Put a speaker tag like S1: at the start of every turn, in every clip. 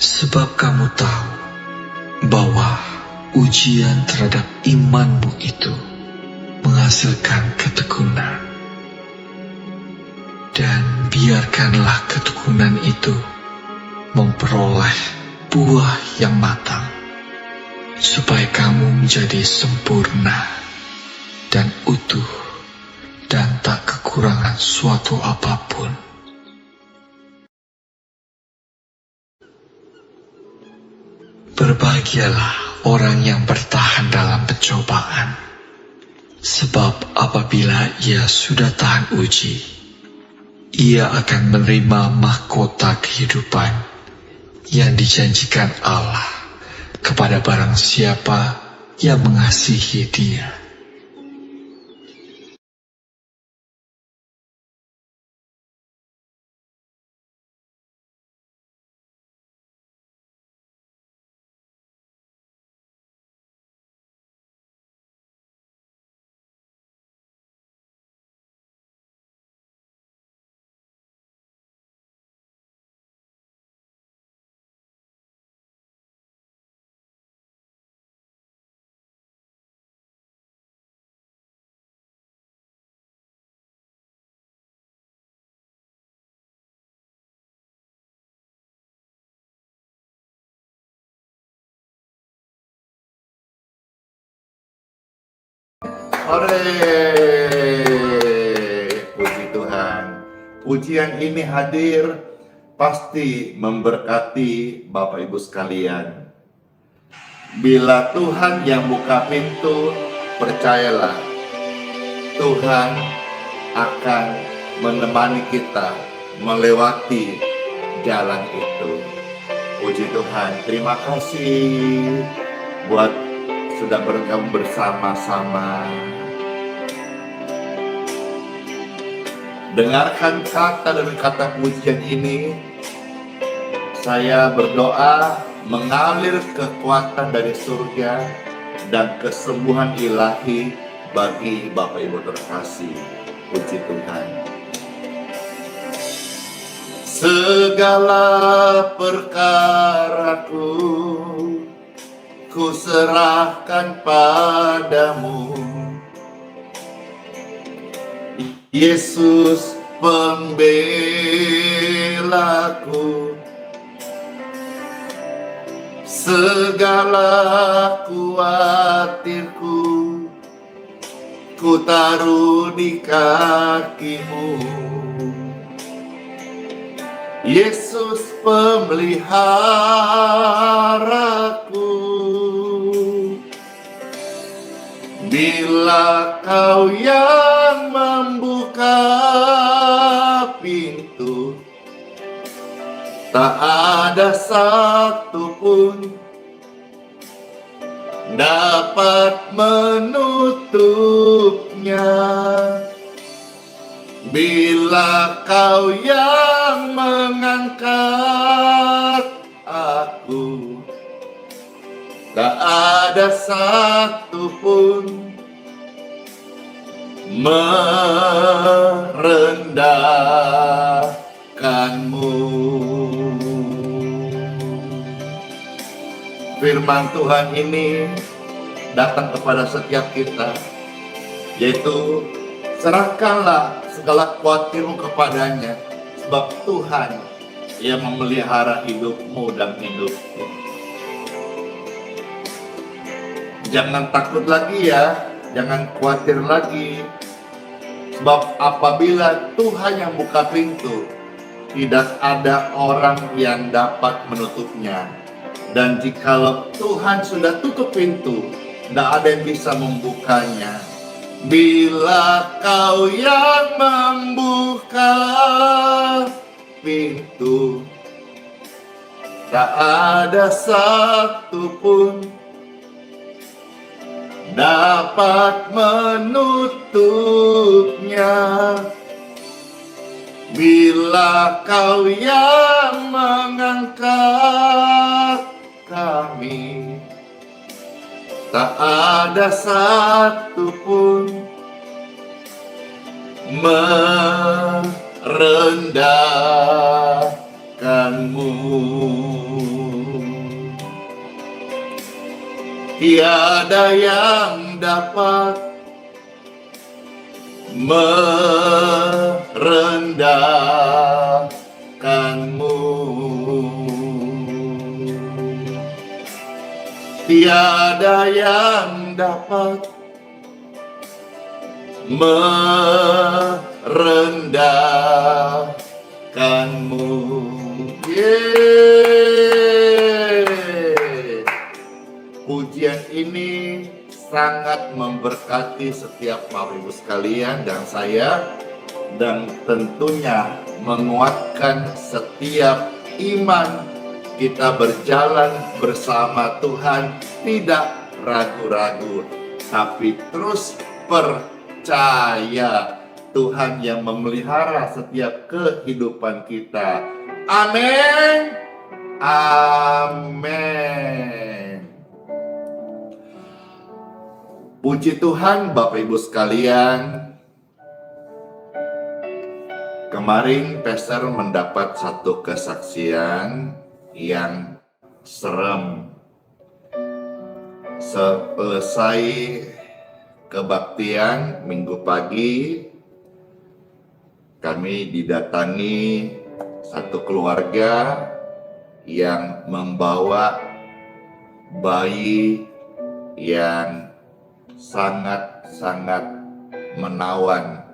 S1: Sebab kamu tahu bahwa ujian terhadap imanmu itu menghasilkan ketekunan. Dan biarkanlah ketekunan itu memperoleh buah yang matang, supaya kamu menjadi sempurna dan utuh dan tak kekurangan suatu apapun. Berbahagialah orang yang bertahan dalam pencobaan, sebab apabila ia sudah tahan uji, ia akan menerima mahkota kehidupan yang dijanjikan Allah kepada barang siapa yang mengasihi Dia.
S2: Hore, puji Tuhan. Pujian ini hadir pasti memberkati Bapak Ibu sekalian. Bila Tuhan yang buka pintu, percayalah Tuhan akan menemani kita melewati jalan itu. Puji Tuhan, terima kasih buat sudah bergabung bersama-sama. Dengarkan kata demi kata pujian ini. Saya berdoa mengalir kekuatan dari surga dan kesembuhan ilahi bagi Bapak Ibu terkasih. Puji Tuhan. Segala perkaraku ku serahkan padamu, Yesus pembelaku. Segala kuatirku ku taruh di kakimu, Yesus pemeliharaku. Bila Kau yang membuka pintu, tak ada satupun dapat menutupnya. Bila Kau yang mengangkat aku, tak ada satupun merendahkanmu. Firman Tuhan ini datang kepada setiap kita, yaitu serahkanlah segala khawatirmu kepadanya, sebab Tuhan yang memelihara hidupmu dan hidupku. Jangan takut lagi ya, jangan khawatir lagi. Sebab apabila Tuhan yang buka pintu, tidak ada orang yang dapat menutupnya. Dan jikalau Tuhan sudah tutup pintu, tidak ada yang bisa membukanya. Bila Kau yang membuka pintu, tak ada satupun dapat menutupnya. Bila Kau yang mengangkat kami, tak ada satupun merendahkanmu. Tiada yang dapat merendahkanmu. Tiada yang dapat merendahkanmu. Yeay. Pujian ini sangat memberkati setiap Bapak Ibu sekalian dan saya, dan tentunya menguatkan setiap iman kita berjalan bersama Tuhan, tidak ragu-ragu, tapi terus percaya Tuhan yang memelihara setiap kehidupan kita. Amin. Amin. Puji Tuhan Bapak Ibu sekalian. Kemarin Pastor mendapat satu kesaksian yang serem. Selesai kebaktian minggu pagi, kami didatangi satu keluarga yang membawa bayi yang sangat-sangat menawan.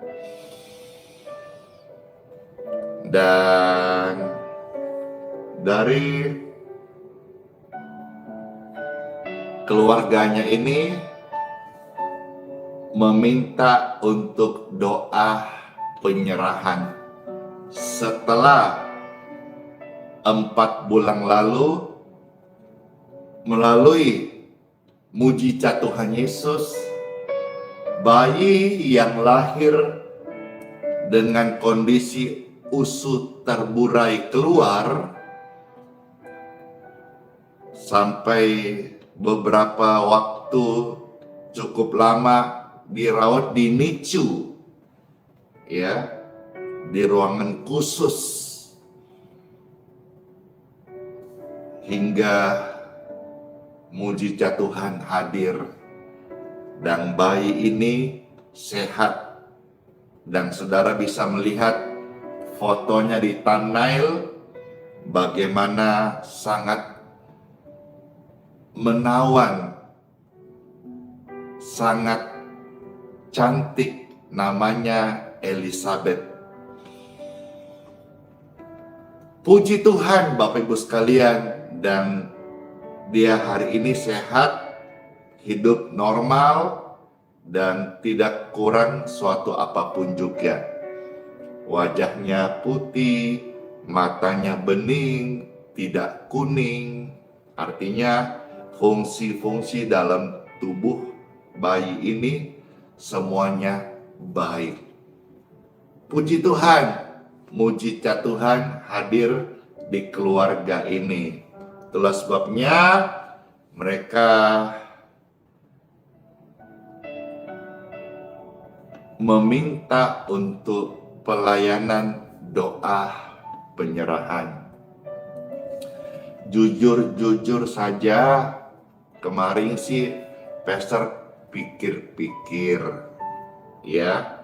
S2: Dan dari keluarganya ini meminta untuk doa penyerahan setelah 4 bulan lalu melalui mujizat Tuhan Yesus, bayi yang lahir dengan kondisi usus terburai keluar sampai beberapa waktu cukup lama dirawat di NICU, ya, di ruangan khusus, hingga mujizat Tuhan hadir dan bayi ini sehat, dan saudara bisa melihat fotonya di thumbnail bagaimana sangat menawan, sangat cantik, namanya Elizabeth. Puji Tuhan Bapak Ibu sekalian, dan dia hari ini sehat, hidup normal, dan tidak kurang suatu apapun juga. Wajahnya putih, matanya bening, tidak kuning. Artinya fungsi-fungsi dalam tubuh bayi ini semuanya baik. Puji Tuhan, mujizat Tuhan hadir di keluarga ini. Itulah sebabnya mereka meminta untuk pelayanan doa penyerahan. Jujur saja, kemarin sih Pastor pikir-pikir, ya,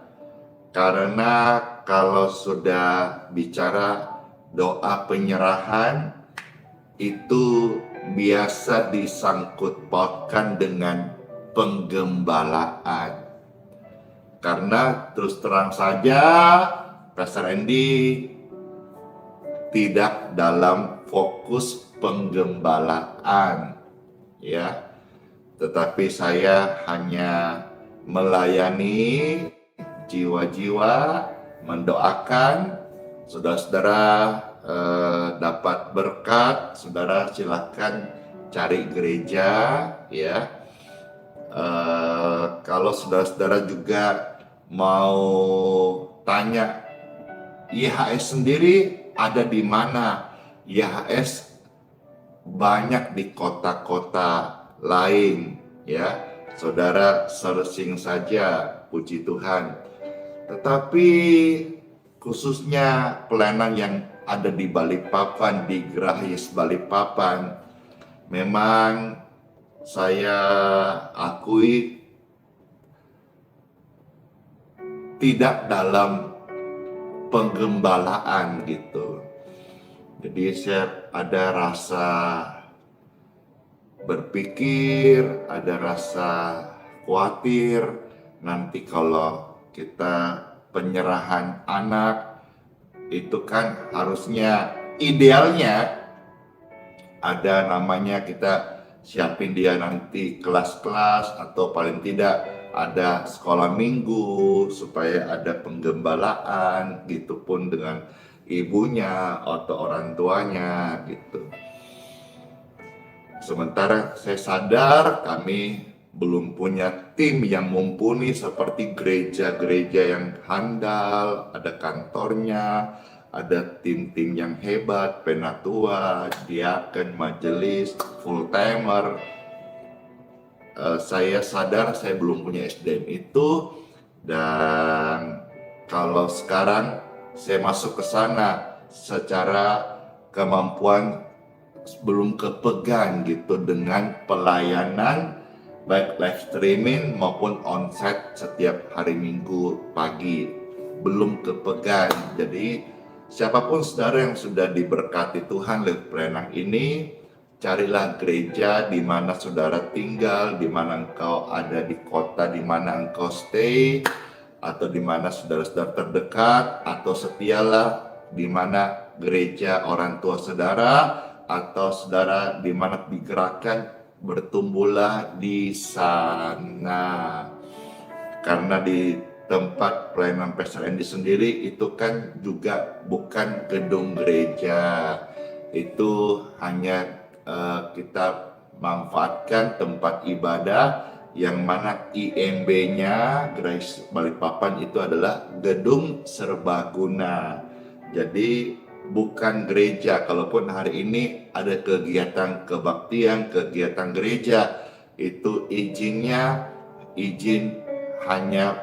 S2: karena kalau sudah bicara doa penyerahan itu biasa disangkut pautkan dengan penggembalaan. Karena terus terang saja Pastor Andy tidak dalam fokus penggembalaan, ya, tetapi saya hanya melayani jiwa-jiwa, mendoakan saudara-saudara dapat berkat. Saudara silakan cari gereja, ya. Kalau saudara-saudara juga mau tanya YHS sendiri ada di mana, YHS banyak di kota-kota lain, ya. Saudara searching saja, puji Tuhan. Tetapi khususnya pelayanan yang ada di Balikpapan, di Grahis Balikpapan, memang saya akui tidak dalam penggembalaan gitu. Jadi saya ada rasa berpikir, ada rasa khawatir nanti kalau kita penyerahan anak itu kan harusnya idealnya ada namanya kita siapin dia nanti kelas-kelas atau paling tidak ada sekolah minggu supaya ada penggembalaan gitu pun dengan ibunya atau orang tuanya gitu. Sementara saya sadar kami belum punya tim yang mumpuni seperti gereja-gereja yang handal, ada kantornya, ada tim-tim yang hebat, penatua, diaken, majelis, full timer. Saya sadar saya belum punya SDM itu, dan kalau sekarang saya masuk ke sana secara kemampuan belum kepegang gitu dengan pelayanan baik live streaming maupun onsite setiap hari Minggu pagi, belum kepegang. Jadi siapapun saudara yang sudah diberkati Tuhan lewat pelayanan ini, carilah gereja di mana saudara tinggal, di mana engkau ada di kota di mana engkau stay, atau di mana saudara-saudara terdekat, atau setialah di mana gereja orang tua saudara, atau saudara di mana digerakkan, bertumbuhlah di sana. Karena di tempat pelayanan Pastor Andy sendiri itu kan juga bukan gedung gereja, itu hanya kita manfaatkan tempat ibadah yang mana IMB-nya Grace Balikpapan itu adalah gedung serbaguna. Jadi bukan gereja. Kalaupun hari ini ada kegiatan kebaktian, kegiatan gereja, itu izin hanya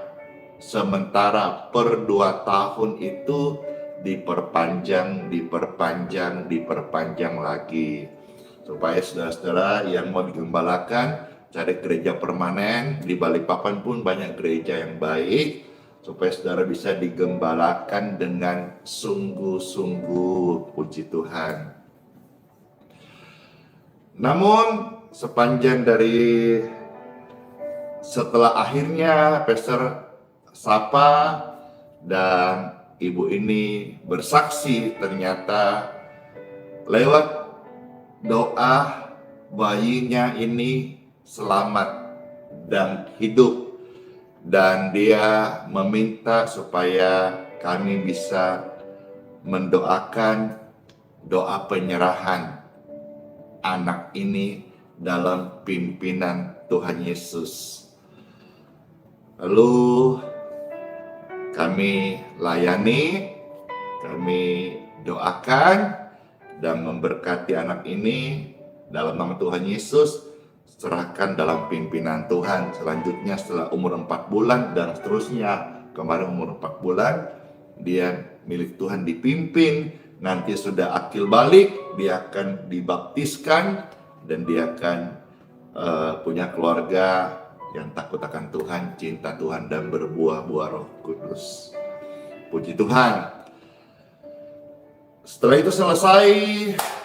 S2: sementara per 2 tahun, itu diperpanjang lagi. Supaya saudara-saudara yang mau digembalakan, cari gereja permanen. Di Balikpapan pun banyak gereja yang baik, supaya saudara bisa digembalakan dengan sungguh-sungguh, puji Tuhan. Namun sepanjang dari setelah akhirnya Pastor Sapa dan ibu ini bersaksi, ternyata lewat doa bayinya ini selamat dan hidup. Dan dia meminta supaya kami bisa mendoakan doa penyerahan anak ini dalam pimpinan Tuhan Yesus. Lalu kami layani, kami doakan dan memberkati anak ini dalam nama Tuhan Yesus. Serahkan dalam pimpinan Tuhan. Selanjutnya setelah umur 4 bulan dan seterusnya, kemarin umur 4 bulan dia milik Tuhan, dipimpin. Nanti sudah akil balik, dia akan dibaptiskan dan dia akan punya keluarga yang takut akan Tuhan, cinta Tuhan, dan berbuah-buah Roh Kudus. Puji Tuhan. Setelah itu selesai,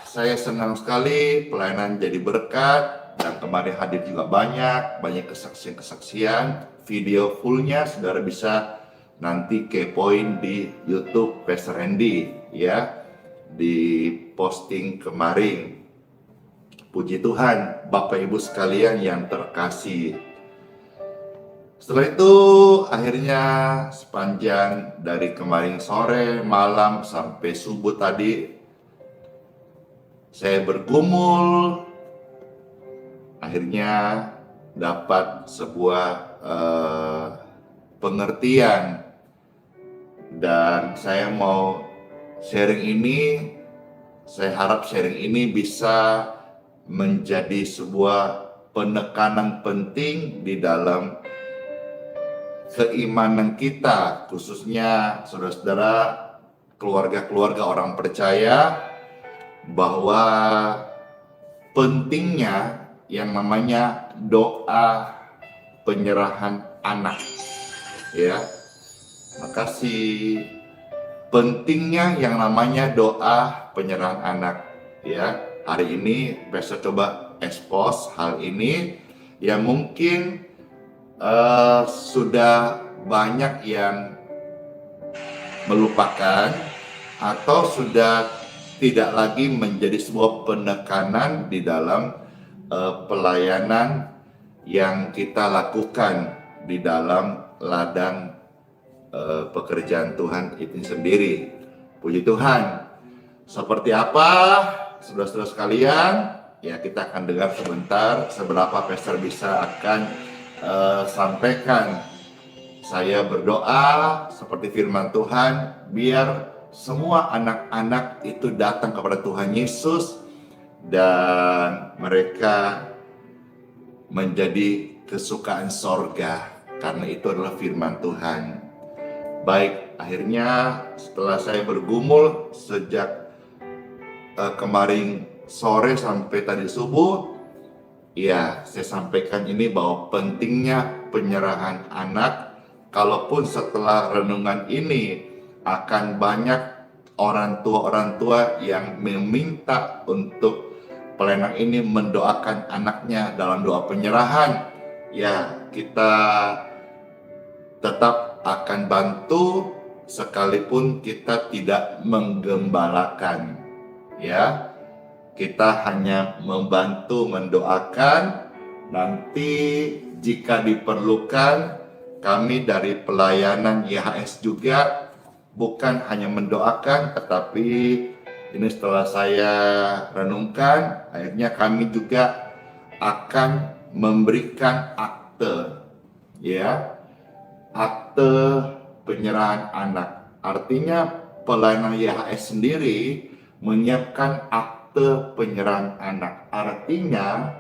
S2: saya senang sekali, pelayanan jadi berkat. Dan kemarin hadir juga banyak kesaksian-kesaksian. Video fullnya saudara bisa nanti kepoin di YouTube Pastor Andy, ya, di posting kemarin. Puji Tuhan, Bapak Ibu sekalian yang terkasih. Setelah itu akhirnya sepanjang dari kemarin sore, malam sampai subuh tadi, saya bergumul. Akhirnya dapat sebuah pengertian, dan saya mau sharing ini. Saya harap sharing ini bisa menjadi sebuah penekanan penting di dalam keimanan kita, khususnya saudara-saudara, keluarga-keluarga orang percaya, bahwa pentingnya yang namanya doa penyerahan anak, ya. Makasih. Pentingnya yang namanya doa penyerahan anak, ya. Hari ini Pastor coba expose hal ini yang mungkin sudah banyak yang melupakan atau sudah tidak lagi menjadi sebuah penekanan di dalam pelayanan yang kita lakukan di dalam ladang pekerjaan Tuhan itu sendiri. Puji Tuhan. Seperti apa, saudara-saudara sekalian? Ya, kita akan dengar sebentar seberapa Pastor bisa akan sampaikan. Saya berdoa seperti firman Tuhan, biar semua anak-anak itu datang kepada Tuhan Yesus dan mereka menjadi kesukaan sorga, karena itu adalah firman Tuhan. Baik, akhirnya setelah saya bergumul sejak kemarin sore sampai tadi subuh, ya, saya sampaikan ini bahwa pentingnya penyerahan anak. Kalaupun setelah renungan ini akan banyak orang tua yang meminta untuk pelayanan ini mendoakan anaknya dalam doa penyerahan, ya, kita tetap akan bantu sekalipun kita tidak menggembalakan, ya. Kita hanya membantu mendoakan. Nanti jika diperlukan, kami dari pelayanan YHS juga bukan hanya mendoakan, tetapi ini setelah saya renungkan, akhirnya kami juga akan memberikan akte, ya, akte penyerahan anak. Artinya pelayanan YHS sendiri menyiapkan akte penyerahan anak. Artinya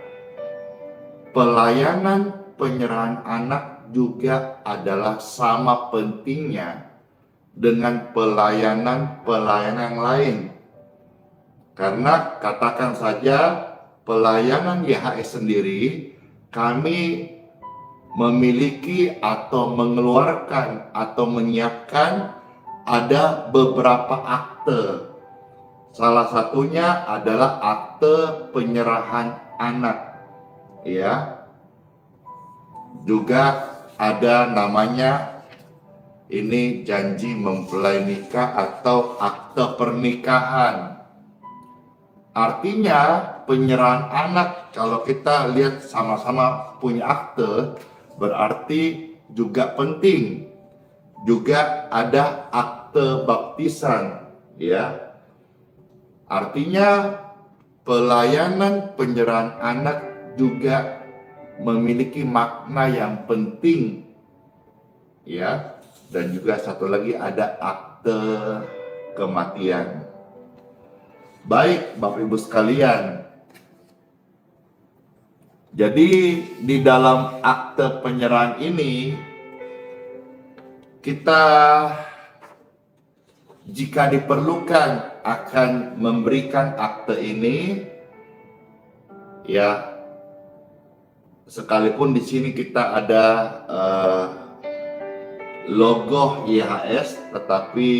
S2: pelayanan penyerahan anak juga adalah sama pentingnya dengan pelayanan lain. Karena katakan saja pelayanan YHS sendiri, kami memiliki atau mengeluarkan atau menyiapkan ada beberapa akte. Salah satunya adalah akte penyerahan anak, ya. Juga ada namanya ini janji mempelai nikah atau akte pernikahan. Artinya penyerahan anak, kalau kita lihat sama-sama punya akte, berarti juga penting. Juga ada akte baptisan, ya. Artinya pelayanan penyerahan anak juga memiliki makna yang penting, ya. Dan juga satu lagi ada akte kematian. Baik, Bapak Ibu sekalian. Jadi di dalam akte penyerahan ini, kita jika diperlukan akan memberikan akte ini, ya. Sekalipun di sini kita ada logo YHS, tetapi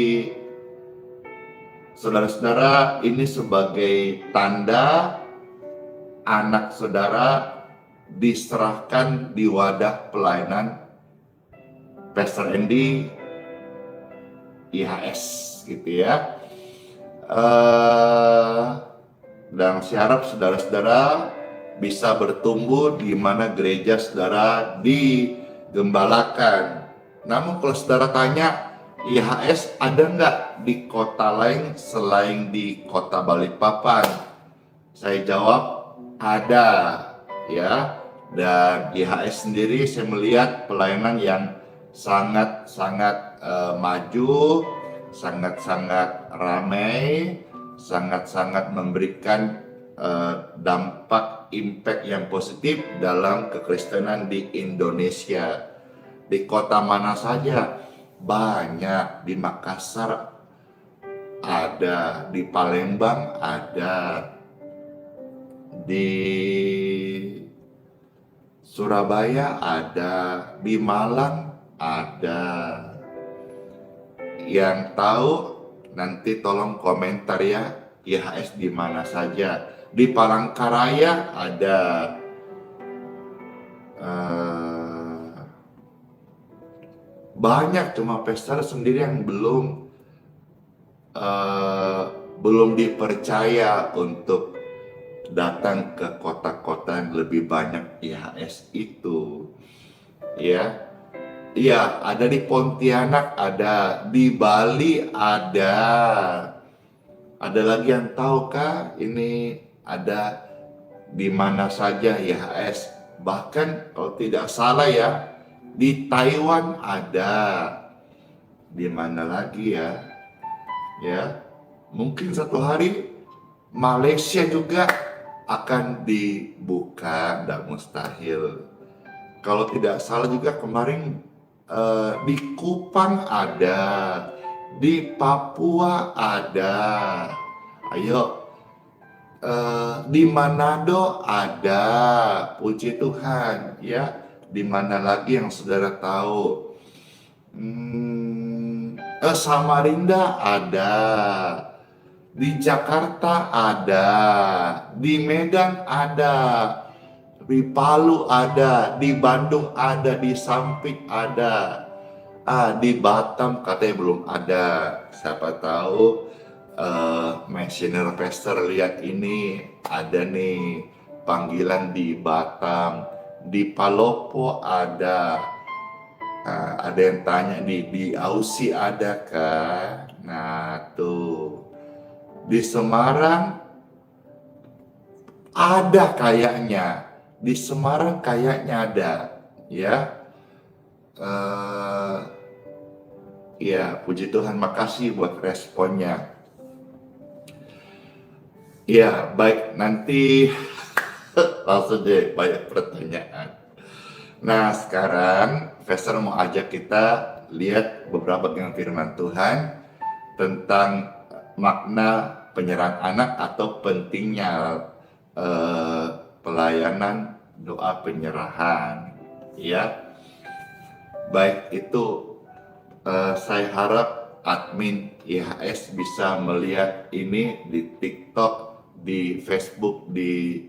S2: saudara-saudara, ini sebagai tanda anak saudara diserahkan di wadah pelayanan Pastor Andy YHS, gitu ya. Dan saya harap saudara-saudara bisa bertumbuh di mana gereja saudara digembalakan. Namun kalau saudara tanya, YHS ada nggak di kota lain selain di kota Balikpapan? Saya jawab ada, ya. Dan YHS sendiri saya melihat pelayanan yang sangat-sangat maju, sangat-sangat ramai, sangat-sangat memberikan dampak impact yang positif dalam kekristenan di Indonesia. Di kota mana saja? Banyak. Di Makassar ada, di Palembang ada, di Surabaya ada, di Malang ada. Yang tahu nanti tolong komentar ya, IHS di mana saja. Di Palangkaraya ada, banyak, cuma Pastor sendiri yang belum dipercaya untuk datang ke kota-kota yang lebih banyak IHS itu, ya. Iya, ada di Pontianak, ada di Bali, ada lagi yang tahu kah? Ini ada di mana saja IHS. Bahkan kalau tidak salah ya, di Taiwan ada. Di mana lagi ya? Ya, mungkin satu hari Malaysia juga akan dibuka, tidak mustahil. Kalau tidak salah juga kemarin di Kupang ada, di Papua ada, ayo, di Manado ada, puji Tuhan ya. Di mana lagi yang saudara tahu? Samarinda ada, di Jakarta ada, di Medan ada, di Palu ada, di Bandung ada, di Sampit ada, di Batam katanya belum ada. Siapa tahu Missioner Pastor lihat ini ada nih panggilan di Batam, di Palopo ada. Ada yang tanya di Aussie ada kah? Nah tuh, di Semarang ada kayaknya. Di Semarang kayaknya ada, ya. Ya, puji Tuhan, makasih buat responnya. Ya, baik, nanti langsung deh banyak pertanyaan. Nah, sekarang Pastor mau ajak kita lihat beberapa bagian firman Tuhan tentang makna penyerahan anak atau pentingnya pelayanan doa penyerahan, ya. Baik, itu saya harap admin IHS bisa melihat ini di TikTok, di Facebook, di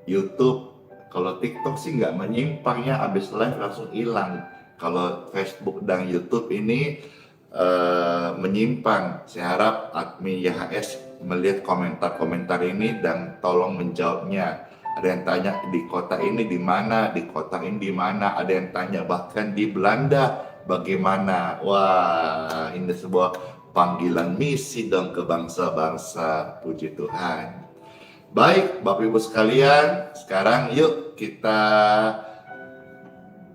S2: YouTube. Kalau TikTok sih nggak menyimpang ya, habis live langsung hilang. Kalau Facebook dan YouTube ini menyimpang. Saya harap admin IHS melihat komentar-komentar ini dan tolong menjawabnya. Ada yang tanya di kota ini di mana, di kota ini di mana. Ada yang tanya bahkan di Belanda bagaimana. Wah, ini sebuah panggilan misi dong ke bangsa-bangsa. Puji Tuhan. Baik, Bapak Ibu sekalian, sekarang yuk kita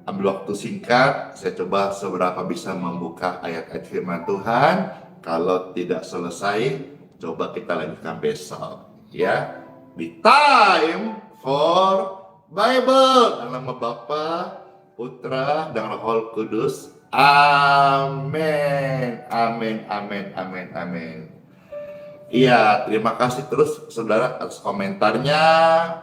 S2: ambil waktu singkat. Saya coba seberapa bisa membuka ayat-ayat firman Tuhan. Kalau tidak selesai, coba kita lanjutkan besok, ya. Di Time for Bible, dalam nama Bapa, Putra, dan Roh Kudus. Amin, amin, amin, amin, amin. Iya, terima kasih terus saudara atas komentarnya.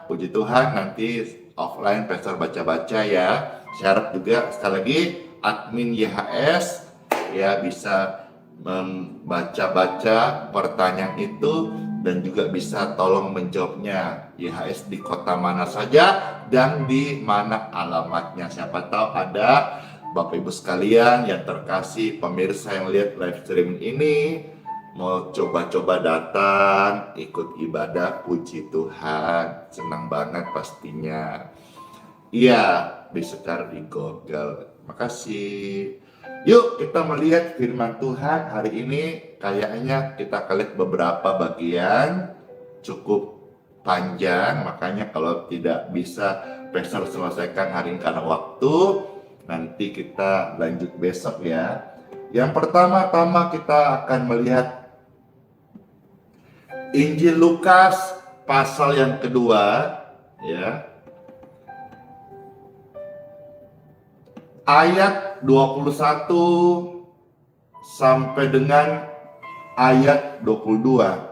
S2: Puji Tuhan, nanti offline Pastor baca-baca ya. Saya harap juga sekali lagi admin YHS ya bisa membaca-baca pertanyaan itu dan juga bisa tolong menjawabnya. YHS di kota mana saja dan di mana alamatnya. Siapa tahu ada Bapak Ibu sekalian yang terkasih, pemirsa yang lihat live streaming ini mau coba-coba datang, ikut ibadah, puji Tuhan, senang banget pastinya. Iya, bisa cari di Google. Makasih. Yuk kita melihat firman Tuhan hari ini. Kayaknya kita akan lihat beberapa bagian, cukup panjang, makanya kalau tidak bisa Pastor selesaikan hari ini karena waktu, nanti kita lanjut besok ya. Yang pertama-tama kita akan melihat Injil Lukas pasal yang kedua ya. Ayat 21 sampai dengan ayat 22.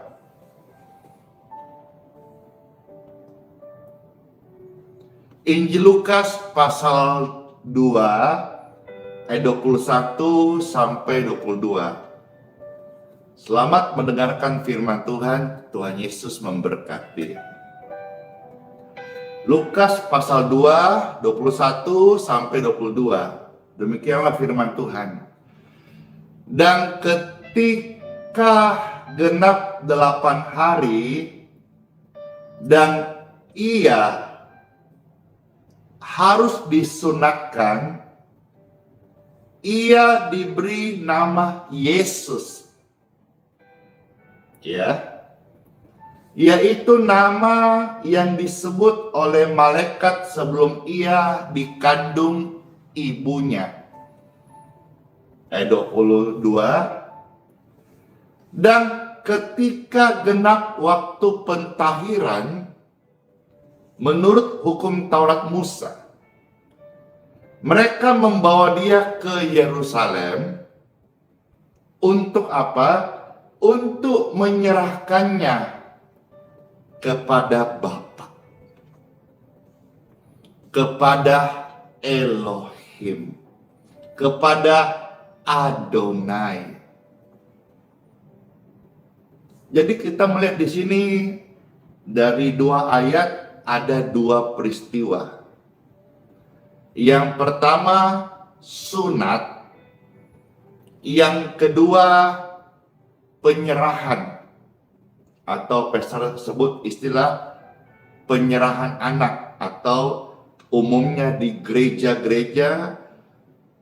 S2: Injil Lukas pasal 2 ayat 21 sampai 22. Selamat mendengarkan firman Tuhan. Tuhan Yesus memberkati. Lukas pasal 2, 21 sampai 22. Demikianlah firman Tuhan. Dan ketika genap 8 hari, dan ia harus disunatkan, ia diberi nama Yesus. Ya, yaitu nama yang disebut oleh malaikat sebelum ia dikandung ibunya. Ayat 22. Dan ketika genap waktu pentahiran menurut hukum Taurat Musa, mereka membawa dia ke Yerusalem untuk apa? Untuk menyerahkannya kepada Bapa, kepada Elohim, kepada Adonai. Jadi kita melihat di sini dari 2 ayat ada 2 peristiwa. Yang pertama sunat, yang kedua penyerahan, atau pastor sebut istilah penyerahan anak, atau umumnya di gereja-gereja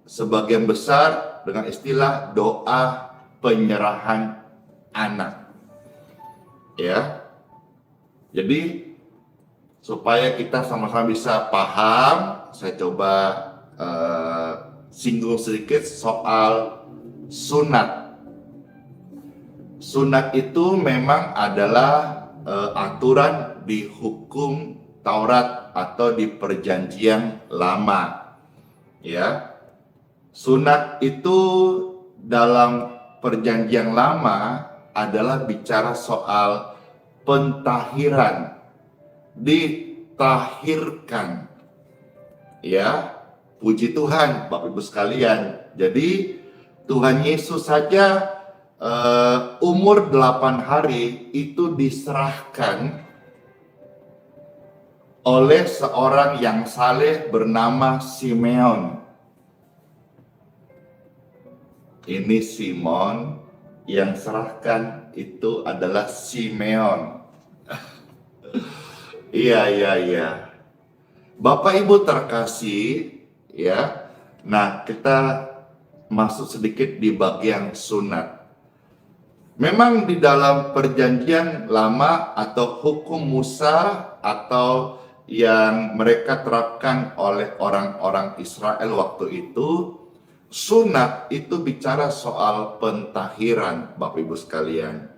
S2: sebagian besar dengan istilah doa penyerahan anak. Ya. Jadi supaya kita sama-sama bisa paham, saya coba singgung sedikit soal sunat. Sunat itu memang adalah aturan di hukum Taurat atau di perjanjian lama. Ya. Sunat itu dalam perjanjian lama adalah bicara soal pentahiran, ditahirkan. Ya, puji Tuhan Bapak Ibu sekalian. Jadi Tuhan Yesus saja umur 8 hari itu diserahkan oleh seorang yang saleh bernama Simeon. Ini Simon, yang serahkan itu adalah Simeon. Iya. Bapak Ibu terkasih, ya. Nah, kita masuk sedikit di bagian sunat. Memang di dalam perjanjian lama atau hukum Musa atau yang mereka terapkan oleh orang-orang Israel waktu itu, sunat itu bicara soal pentahiran, Bapak Ibu sekalian.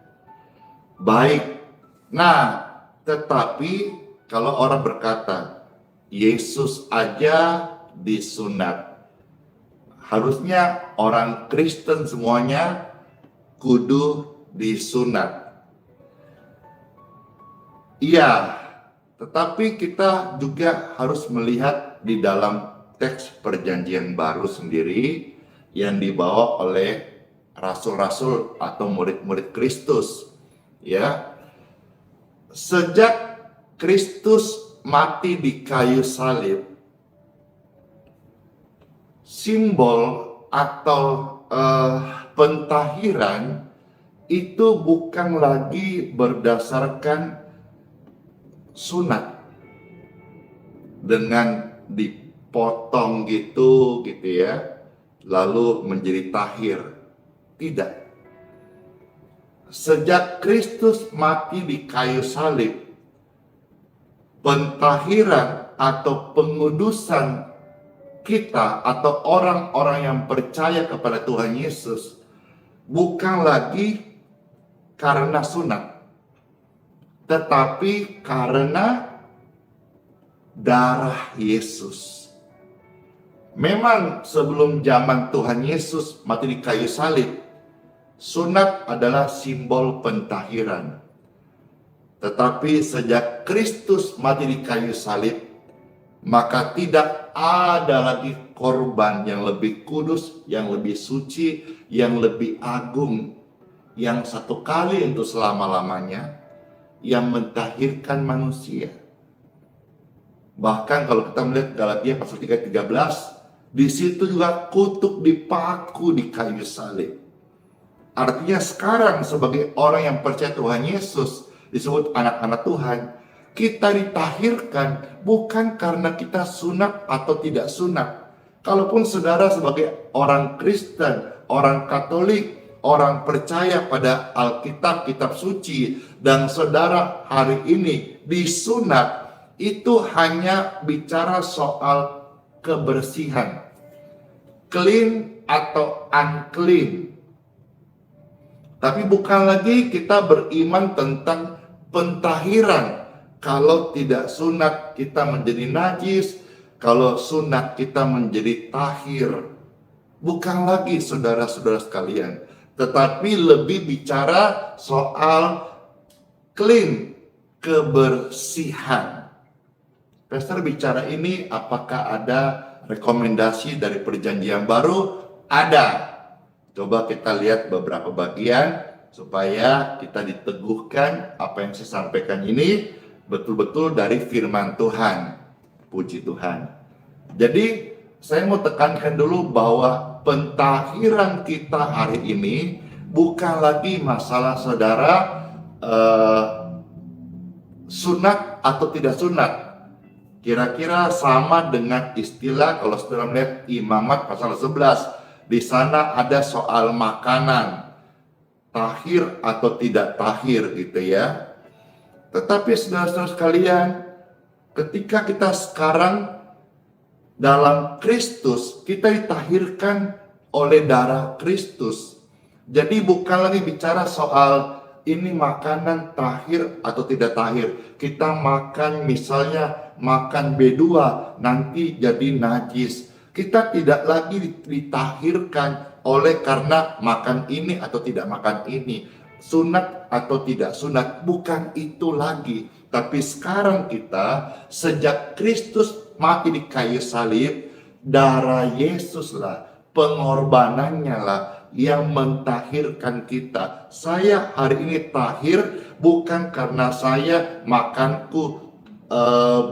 S2: Baik. Nah, tetapi kalau orang berkata, Yesus aja disunat, harusnya orang Kristen semuanya kudu disunat. Iya, tetapi kita juga harus melihat di dalam teks perjanjian baru sendiri yang dibawa oleh rasul-rasul atau murid-murid Kristus. Ya, sejak Kristus mati di kayu salib, simbol atau pentahiran itu bukan lagi berdasarkan sunat dengan dipotong gitu ya, lalu menjadi tahir. Tidak. Sejak Kristus mati di kayu salib, pentahiran atau pengudusan kita atau orang-orang yang percaya kepada Tuhan Yesus bukan lagi karena sunat, tetapi karena darah Yesus. Memang sebelum zaman Tuhan Yesus mati di kayu salib, sunat adalah simbol pentahiran. Tetapi sejak Kristus mati di kayu salib, maka tidak ada lagi korban yang lebih kudus, yang lebih suci, yang lebih agung, yang satu kali untuk selama-lamanya, yang mentahirkan manusia. Bahkan kalau kita melihat Galatia pasal 3:13, di situ juga kutuk dipaku di kayu salib. Artinya sekarang sebagai orang yang percaya Tuhan Yesus, disebut anak-anak Tuhan, kita ditahirkan bukan karena kita sunat atau tidak sunat. Kalaupun saudara sebagai orang Kristen, orang Katolik, orang percaya pada Alkitab, kitab suci, dan saudara hari ini disunat, itu hanya bicara soal kebersihan, clean atau unclean. Tapi bukan lagi kita beriman tentang pentahiran. Kalau tidak sunat kita menjadi najis, kalau sunat kita menjadi tahir. Bukan lagi saudara-saudara sekalian, tetapi lebih bicara soal clean, kebersihan. Pastor bicara ini, apakah ada rekomendasi dari perjanjian baru? Ada. Coba kita lihat beberapa bagian supaya kita diteguhkan apa yang saya sampaikan ini betul-betul dari firman Tuhan. Puji Tuhan. Jadi saya mau tekankan dulu bahwa pentahiran kita hari ini bukan lagi masalah saudara sunat atau tidak sunat. Kira-kira sama dengan istilah kalau saudara melihat Imamat pasal 11. Di sana ada soal makanan, tahir atau tidak tahir gitu ya. Tetapi saudara-saudara sekalian, ketika kita sekarang dalam Kristus, kita ditahirkan oleh darah Kristus. Jadi bukan lagi bicara soal ini makanan tahir atau tidak tahir. Kita makan misalnya makan B2 nanti jadi najis. Kita tidak lagi ditahirkan oleh karena makan ini atau tidak makan ini, sunat atau tidak sunat, bukan itu lagi. Tapi sekarang kita sejak Kristus mati di kayu salib, darah Yesus lah, pengorbanannya lah yang mentahirkan kita. Saya hari ini tahir bukan karena saya makanku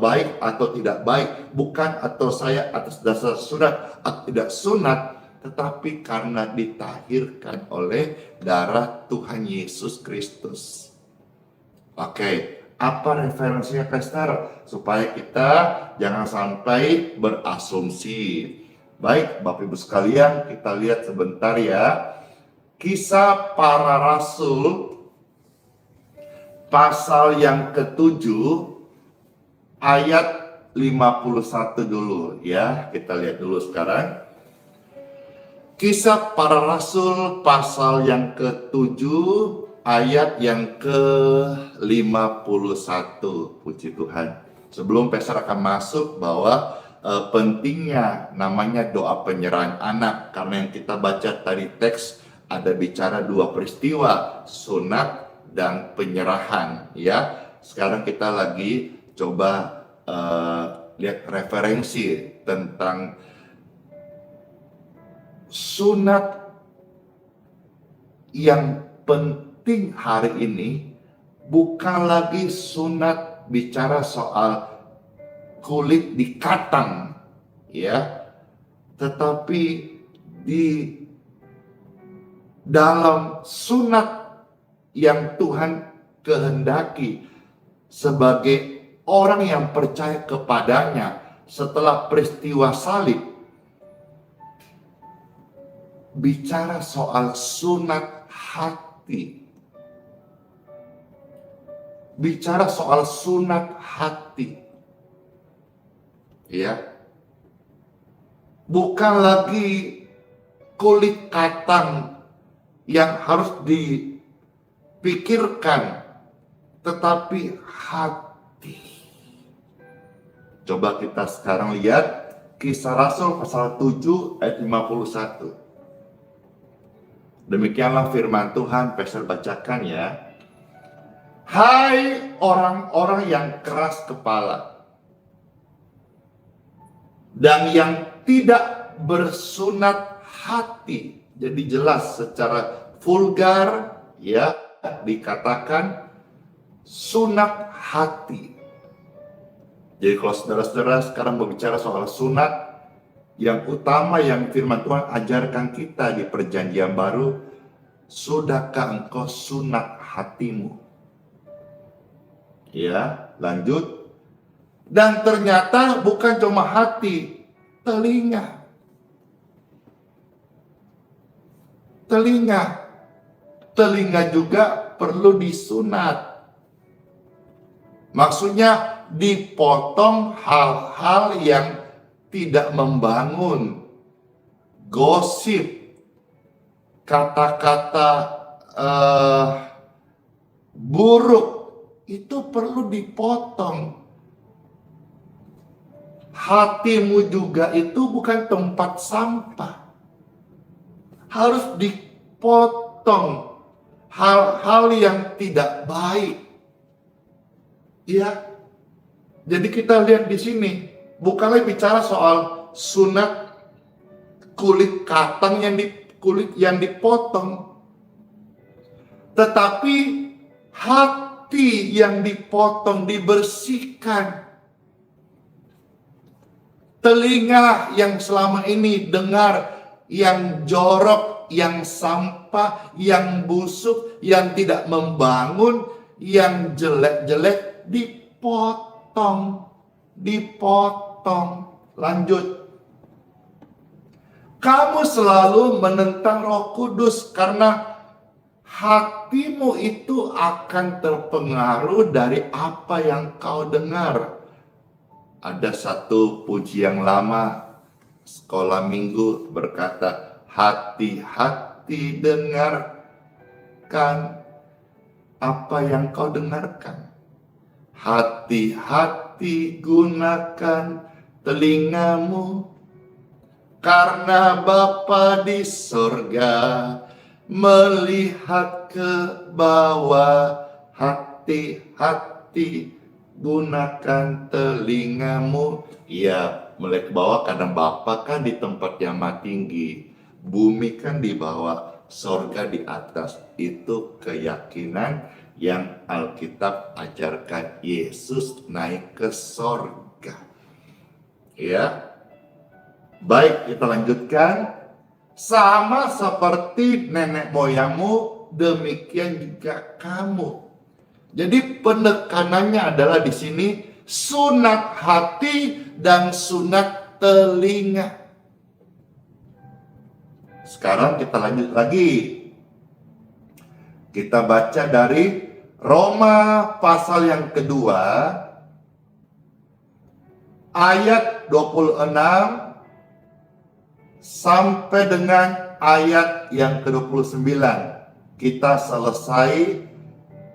S2: baik atau tidak baik, bukan atau saya atas dasar sunat atau tidak sunat, tetapi karena ditahirkan oleh darah Tuhan Yesus Kristus. Oke, apa referensinya Pastor? Supaya kita jangan sampai berasumsi. Baik Bapak Ibu sekalian, kita lihat sebentar ya. Kisah Para Rasul pasal yang ke-7 ayat 51 dulu ya. Kita lihat dulu sekarang. Kisah Para Rasul pasal yang ke-7 ayat yang ke-51. Puji Tuhan. Sebelum Pastor akan masuk bahwa pentingnya namanya doa penyerahan anak, karena yang kita baca tadi teks ada bicara dua peristiwa, sunat dan penyerahan ya. Sekarang kita lagi coba lihat referensi tentang sunat yang penting hari ini. Bukan lagi sunat bicara soal kulit dikatang ya, tetapi di dalam sunat yang Tuhan kehendaki sebagai orang yang percaya kepadanya setelah peristiwa salib, bicara soal sunat hati. Bicara soal sunat hati. Ya. Bukan lagi kulit katang yang harus dipikirkan, tetapi hati. Coba kita sekarang lihat Kisah Rasul pasal 7 ayat 51. Demikianlah firman Tuhan, Pastor bacakan ya. Hai orang-orang yang keras kepala dan yang tidak bersunat hati. Jadi jelas secara vulgar ya dikatakan sunat hati. Jadi kalau saudara-saudara sekarang berbicara soal sunat, yang utama yang firman Tuhan ajarkan kita di perjanjian baru, sudahkah engkau sunat hatimu? Ya, lanjut. Dan ternyata bukan cuma hati, telinga. Telinga juga perlu disunat. Maksudnya dipotong hal-hal yang tidak membangun, gosip, kata-kata buruk, itu perlu dipotong. Hatimu juga itu bukan tempat sampah. Harus dipotong hal-hal yang tidak baik. Ya, jadi kita lihat di sini, bukanlah bicara soal sunat kulit kacang yang dipotong, tetapi hati yang dipotong, dibersihkan. Telinga yang selama ini dengar yang jorok, yang sampah, yang busuk, yang tidak membangun, yang jelek-jelek, dipotong. Lanjut. Kamu selalu menentang Roh Kudus karena hatimu itu akan terpengaruh dari apa yang kau dengar. Ada satu pujian lama sekolah minggu berkata, hati-hati dengarkan apa yang kau dengarkan. Hati-hati gunakan telingamu, karena Bapa di sorga melihat ke bawah. Hati-hati gunakan telingamu. Ya, melihat ke bawah karena Bapa kan di tempat yang maha tinggi, bumi kan di bawah, sorga di atas. Itu keyakinan yang Alkitab ajarkan. Yesus naik ke sorga. Ya, baik, kita lanjutkan. Sama seperti nenek moyangmu, demikian juga kamu. Jadi penekanannya adalah di sini sunat hati dan sunat telinga. Sekarang kita lanjut lagi. Kita baca dari Roma pasal yang kedua, ayat 26 sampai dengan ayat yang ke-29. Kita selesai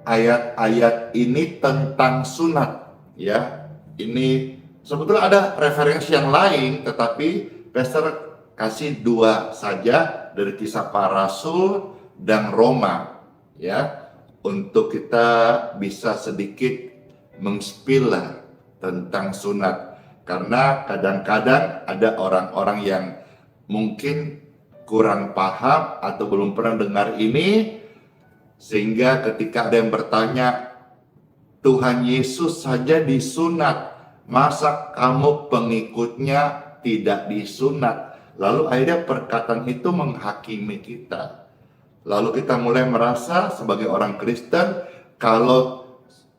S2: ayat-ayat ini tentang sunat. Ya, ini sebetulnya ada referensi yang lain, tetapi Pastor kasih dua saja dari Kisah Para Rasul dan Roma. Ya, untuk kita bisa sedikit mengspill tentang sunat. Karena kadang-kadang ada orang-orang yang mungkin kurang paham atau belum pernah dengar ini, sehingga ketika ada yang bertanya, Tuhan Yesus saja disunat, masa kamu pengikutnya tidak disunat? Lalu akhirnya perkataan itu menghakimi kita. Lalu kita mulai merasa sebagai orang Kristen, kalau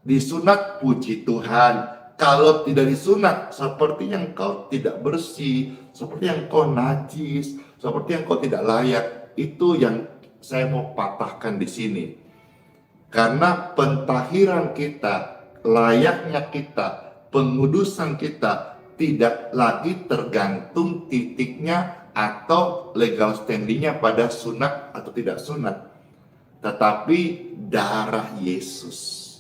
S2: disunat puji Tuhan, kalau tidak disunat seperti yang kau tidak bersih, seperti yang kau najis, seperti yang kau tidak layak. Itu yang saya mau patahkan di sini. Karena pentahiran kita, layaknya kita, pengudusan kita tidak lagi tergantung titiknya atau legal standingnya pada sunat atau tidak sunat, tetapi darah Yesus.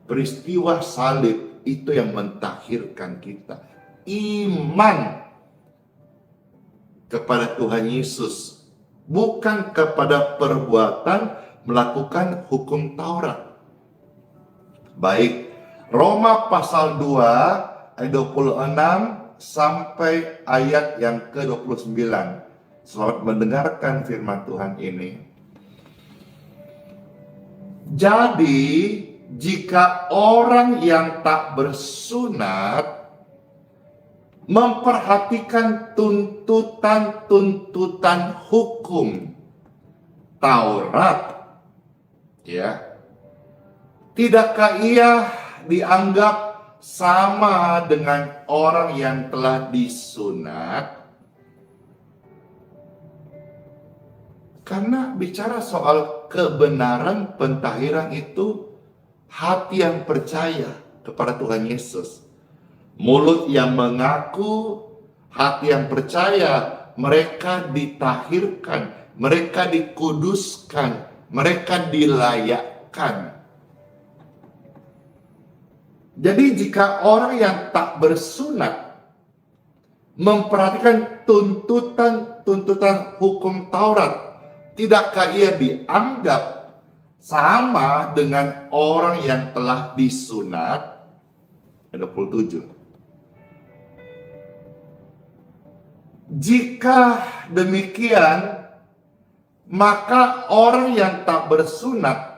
S2: Peristiwa salib itu yang mentahirkan kita. Iman kepada Tuhan Yesus, bukan kepada perbuatan melakukan hukum Taurat. Baik, Roma pasal 2 ayat 26 sampai ayat yang ke-29. Selamat mendengarkan firman Tuhan ini. Jadi, jika orang yang tak bersunat memperhatikan tuntutan-tuntutan hukum Taurat, ya, tidakkah ia dianggap sama dengan orang yang telah disunat? Karena bicara soal kebenaran pentahiran itu hati yang percaya kepada Tuhan Yesus. Mulut yang mengaku, hati yang percaya, mereka ditahirkan, mereka dikuduskan, mereka dilayakkan. Jadi jika orang yang tak bersunat memperhatikan tuntutan hukum Taurat, tidakkah ia dianggap sama dengan orang yang telah disunat? Ayat 27. Jika demikian, maka orang yang tak bersunat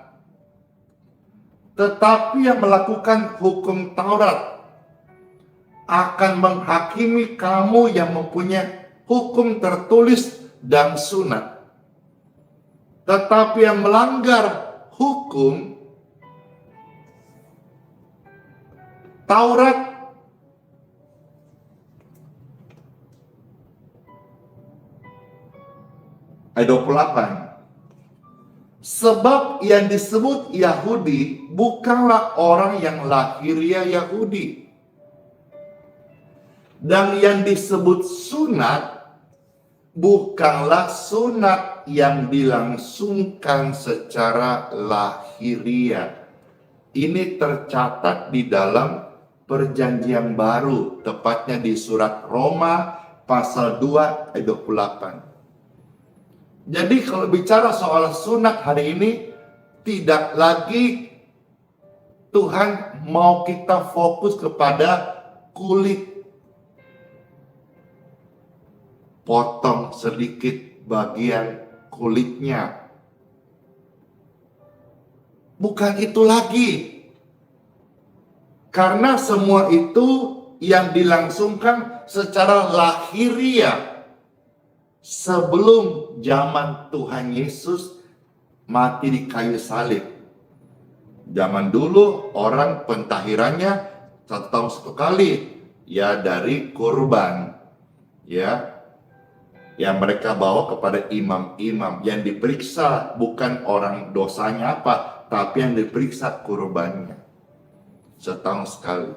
S2: tetapi yang melakukan hukum Taurat akan menghakimi kamu yang mempunyai hukum tertulis dan sunat. Tetapi yang melanggar hukum Taurat ayat 28. Sebab yang disebut Yahudi bukanlah orang yang lahiriah Yahudi. Dan yang disebut sunat bukanlah sunat yang dilangsungkan secara lahiriah. Ini tercatat di dalam Perjanjian Baru, tepatnya di surat Roma pasal 2 ayat 28. Jadi kalau bicara soal sunat hari ini, tidak lagi Tuhan mau kita fokus kepada kulit. Potong sedikit bagian kulitnya. Bukan itu lagi. Karena semua itu yang dilangsungkan secara lahiriah. Sebelum zaman Tuhan Yesus mati di kayu salib. Zaman dulu orang pentahirannya 1 tahun 1 kali. Ya dari kurban. Ya. Yang mereka bawa kepada imam-imam. Yang diperiksa bukan orang dosanya apa. Tapi yang diperiksa kurbannya. Setahun sekali.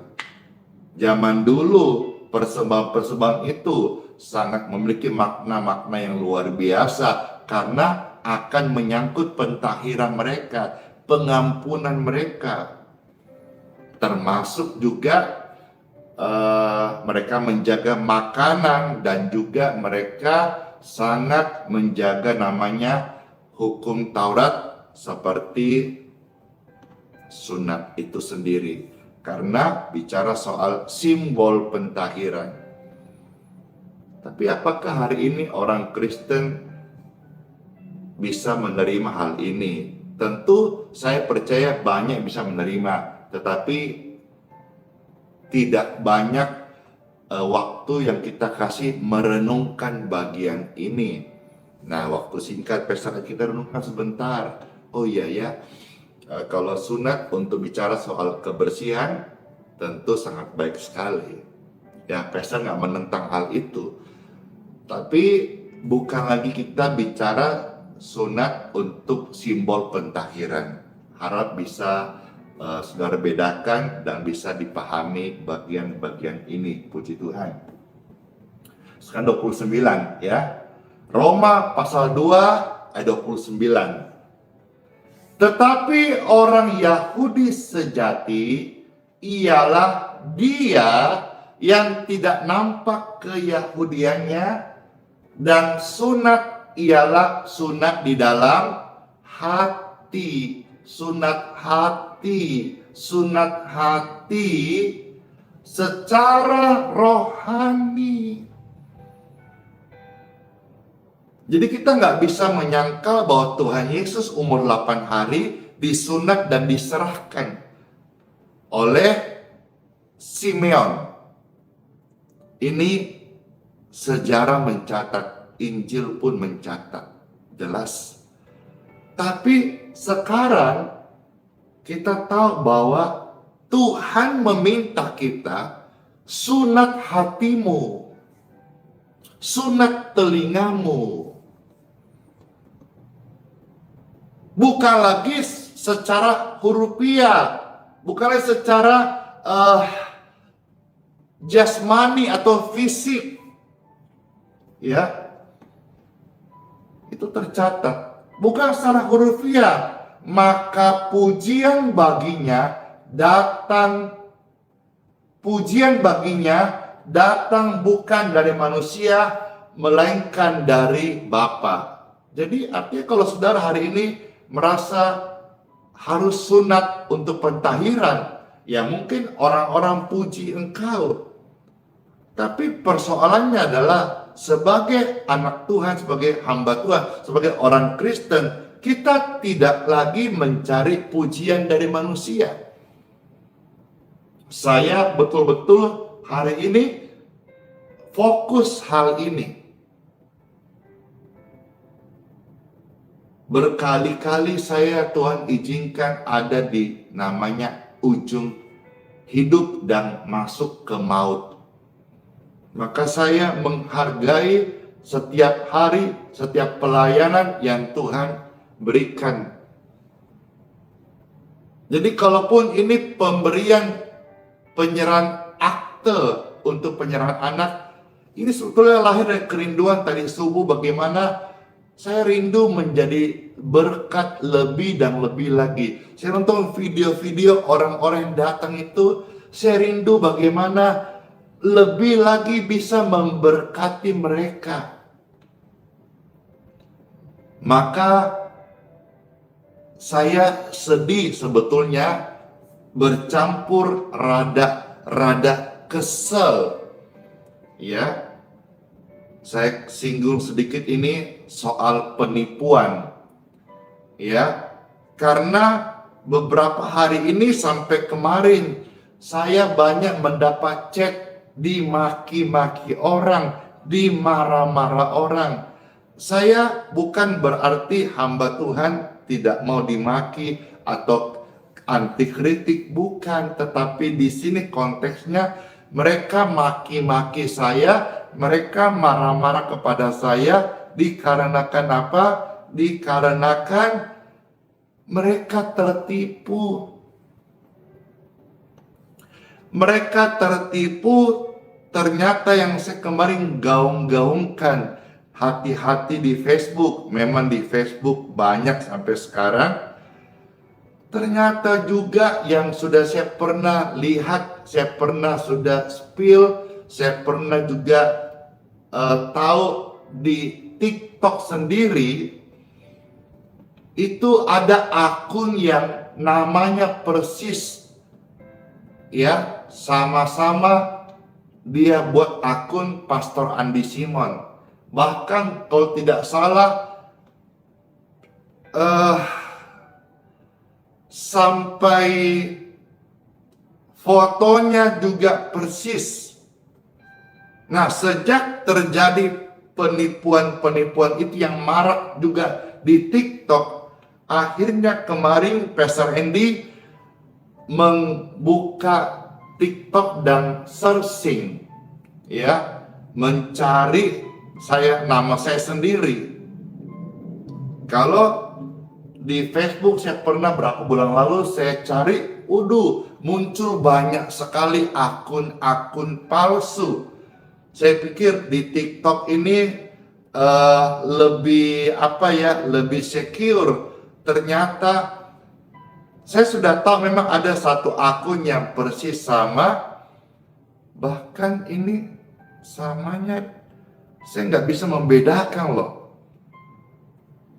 S2: Zaman dulu persembahan-persembahan itu sangat memiliki makna-makna yang luar biasa karena akan menyangkut pentahiran mereka, pengampunan mereka, termasuk juga mereka menjaga makanan dan juga mereka sangat menjaga namanya hukum Taurat seperti sunat itu sendiri karena bicara soal simbol pentahiran. Tapi apakah hari ini orang Kristen bisa menerima hal ini? Tentu saya percaya banyak bisa menerima, tetapi tidak banyak waktu yang kita kasih merenungkan bagian ini. Nah, waktu singkat pesan kita renungkan sebentar. Oh iya ya, kalau sunat untuk bicara soal kebersihan tentu sangat baik sekali. Ya, pesan nggak menentang hal itu. Tapi bukan lagi kita bicara sunat untuk simbol pentahiran. Harap bisa saudara bedakan dan bisa dipahami bagian-bagian ini. Puji Tuhan. Sekarang 29 ya. Roma pasal 2 ayat 29. Tetapi orang Yahudi sejati ialah Dia yang tidak nampak keyahudiannya, dan sunat ialah sunat di dalam hati. Sunat hati, sunat hati secara rohani. Jadi kita nggak bisa menyangkal bahwa Tuhan Yesus umur 8 hari disunat dan diserahkan oleh Simeon. Ini sejarah mencatat, Injil pun mencatat, jelas. Tapi sekarang kita tahu bahwa Tuhan meminta kita sunat hatimu, sunat telingamu. Bukan lagi secara hurufiah, bukan lagi secara jasmani atau fisik. Ya. Itu tercatat. Bukan secara hurufiah, maka pujian baginya datang bukan dari manusia, melainkan dari Bapa. Jadi artinya kalau saudara hari ini merasa harus sunat untuk pentahiran, ya mungkin orang-orang puji engkau. Tapi persoalannya adalah sebagai anak Tuhan, sebagai hamba Tuhan, sebagai orang Kristen, kita tidak lagi mencari pujian dari manusia. Saya betul-betul hari ini fokus hal ini. Berkali-kali saya Tuhan izinkan ada di namanya ujung hidup dan masuk ke maut. Maka saya menghargai setiap hari, setiap pelayanan yang Tuhan berikan. Jadi kalaupun ini pemberian penyerahan akte untuk penyerahan anak, ini sebetulnya lahir dari kerinduan tadi subuh bagaimana saya rindu menjadi berkat lebih dan lebih lagi. Saya nonton video-video orang-orang yang datang itu, saya rindu bagaimana lebih lagi bisa memberkati mereka. Maka saya sedih sebetulnya, bercampur rada kesel. Ya. Saya singgung sedikit ini soal penipuan. Ya. Karena beberapa hari ini sampai kemarin saya banyak mendapat chat dimaki-maki orang, dimarah-marah orang. Saya bukan berarti hamba Tuhan tidak mau dimaki atau anti kritik, bukan, tetapi di sini konteksnya mereka maki-maki saya, mereka marah-marah kepada saya dikarenakan apa? Dikarenakan mereka tertipu. Mereka tertipu, ternyata yang saya kemarin gaung-gaungkan, hati-hati di Facebook, memang di Facebook banyak sampai sekarang. Ternyata juga yang sudah saya pernah lihat, saya pernah sudah spill, saya pernah juga tahu di TikTok sendiri, itu ada akun yang namanya persis, ya, sama-sama dia buat akun Pastor Andi Simon. Bahkan kalau tidak salah, sampai fotonya juga persis. Nah, sejak terjadi penipuan-penipuan itu yang marak juga di TikTok, akhirnya kemarin Pastor Andy membuka TikTok dan searching, ya, mencari nama saya sendiri. Kalau di Facebook saya pernah berapa bulan lalu saya cari, muncul banyak sekali akun-akun palsu. Saya pikir di TikTok ini lebih lebih secure. Ternyata Saya sudah tahu memang ada satu akun yang persis sama, bahkan ini samanya saya nggak bisa membedakan loh.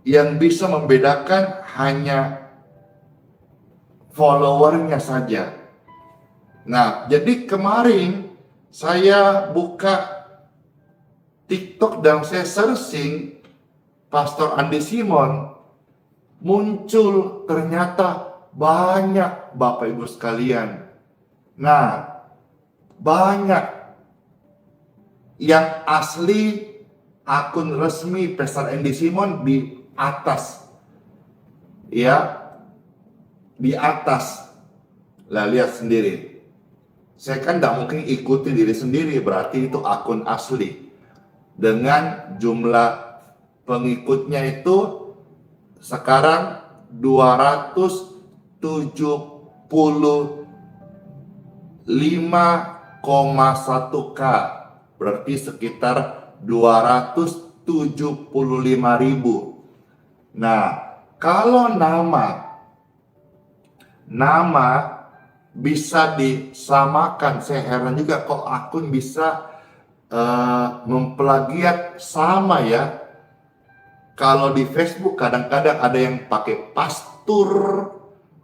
S2: Yang bisa membedakan hanya followernya saja. Nah, jadi kemarin saya buka TikTok dan saya searching Pastor Andi Simon, muncul ternyata banyak Bapak Ibu sekalian. Nah, banyak yang asli akun resmi Pastor Andi Simon di atas. Ya, di atas. Lah lihat sendiri. Saya kan tidak mungkin ikuti diri sendiri, berarti itu akun asli. Dengan jumlah pengikutnya itu sekarang 275,1K, berarti sekitar 275.000. Nah, kalau nama bisa disamakan, saya heran juga kok akun bisa memplagiat sama ya. Kalau di Facebook kadang-kadang ada yang pakai pastur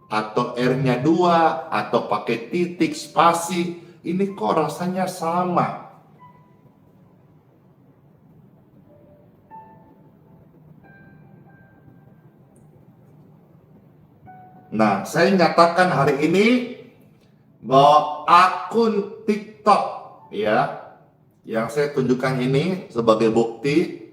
S2: atau R-nya 2 atau pakai titik spasi. Ini kok rasanya sama. Nah, saya nyatakan hari ini bahwa akun TikTok ya, yang saya tunjukkan ini sebagai bukti,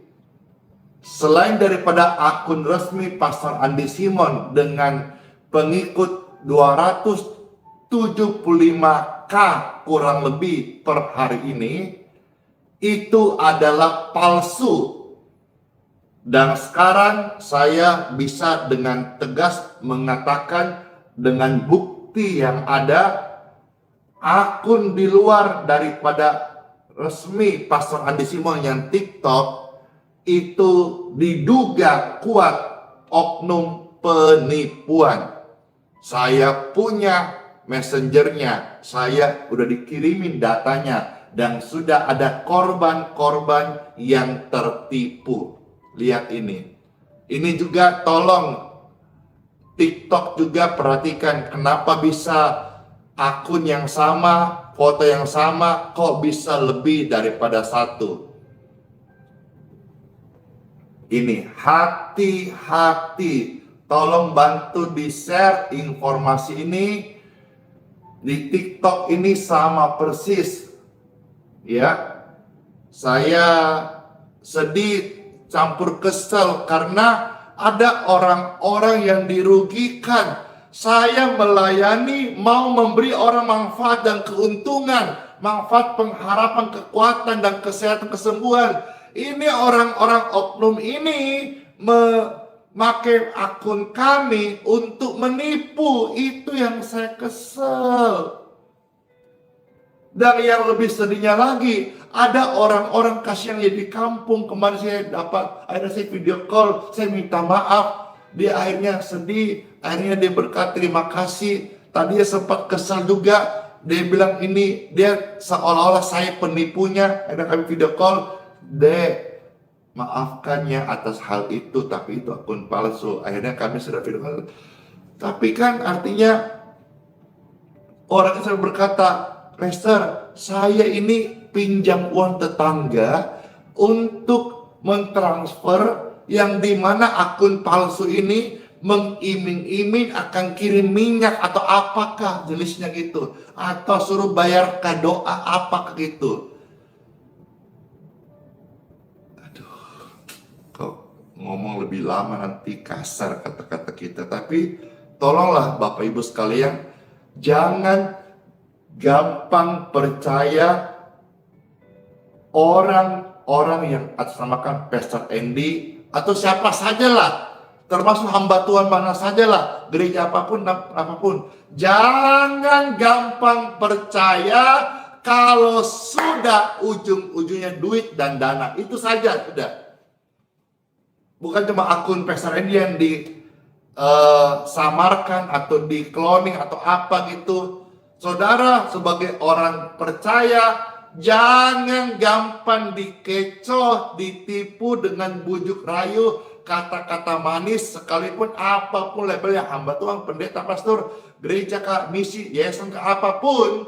S2: selain daripada akun resmi Pastor Andi Simon dengan pengikut 275K kurang lebih per hari ini, itu adalah palsu. Dan sekarang saya bisa dengan tegas mengatakan dengan bukti yang ada, akun di luar daripada resmi Pastor Andi Simon yang TikTok itu diduga kuat oknum penipuan. Saya punya messengernya, saya udah dikirimin datanya, dan sudah ada korban-korban yang tertipu. Lihat ini. Ini juga tolong TikTok juga perhatikan kenapa bisa akun yang sama, foto yang sama, kok bisa lebih daripada satu. Ini hati-hati, tolong bantu di-share informasi ini. Di TikTok ini sama persis. Ya. Saya sedih, campur kesel karena ada orang-orang yang dirugikan. Saya melayani, mau memberi orang manfaat dan keuntungan, manfaat pengharapan, kekuatan dan kesehatan, kesembuhan. Ini orang-orang oknum ini memakai akun kami untuk menipu. Itu yang saya kesel. Dan yang lebih sedihnya lagi, ada orang-orang kasihan yang di kampung. Kemarin saya dapat, akhirnya saya video call, saya minta maaf. Dia akhirnya sedih, akhirnya dia berkata terima kasih. Tadi dia sempat kesal juga. Dia bilang ini, dia seolah-olah saya penipunya. Akhirnya kami video call, Dek, maafkannya atas hal itu, tapi itu akun palsu. Akhirnya kami sudah video call. Tapi kan artinya, orang yang berkata, Pastor, saya ini pinjam uang tetangga untuk mentransfer yang dimana akun palsu ini mengiming-iming akan kirim minyak atau apakah jenisnya gitu, atau suruh bayar ke doa apakah gitu. Aduh, kok ngomong lebih lama nanti kasar kata-kata kita. Tapi tolonglah Bapak Ibu sekalian, jangan gampang percaya orang-orang yang atasnamakan Pastor Andi atau siapa sajalah, termasuk hamba Tuhan mana sajalah, gereja apapun. Jangan gampang percaya kalau sudah ujung-ujungnya duit dan dana. Itu saja sudah. Bukan cuma akun Pastor Andi yang di samarkan atau di cloning atau apa gitu. Saudara sebagai orang percaya, jangan gampang dikecoh, ditipu dengan bujuk rayu, kata-kata manis, sekalipun apapun label yang hamba Tuhan, pendeta, pastor, gereja kah, misi, yayasan kah, apapun.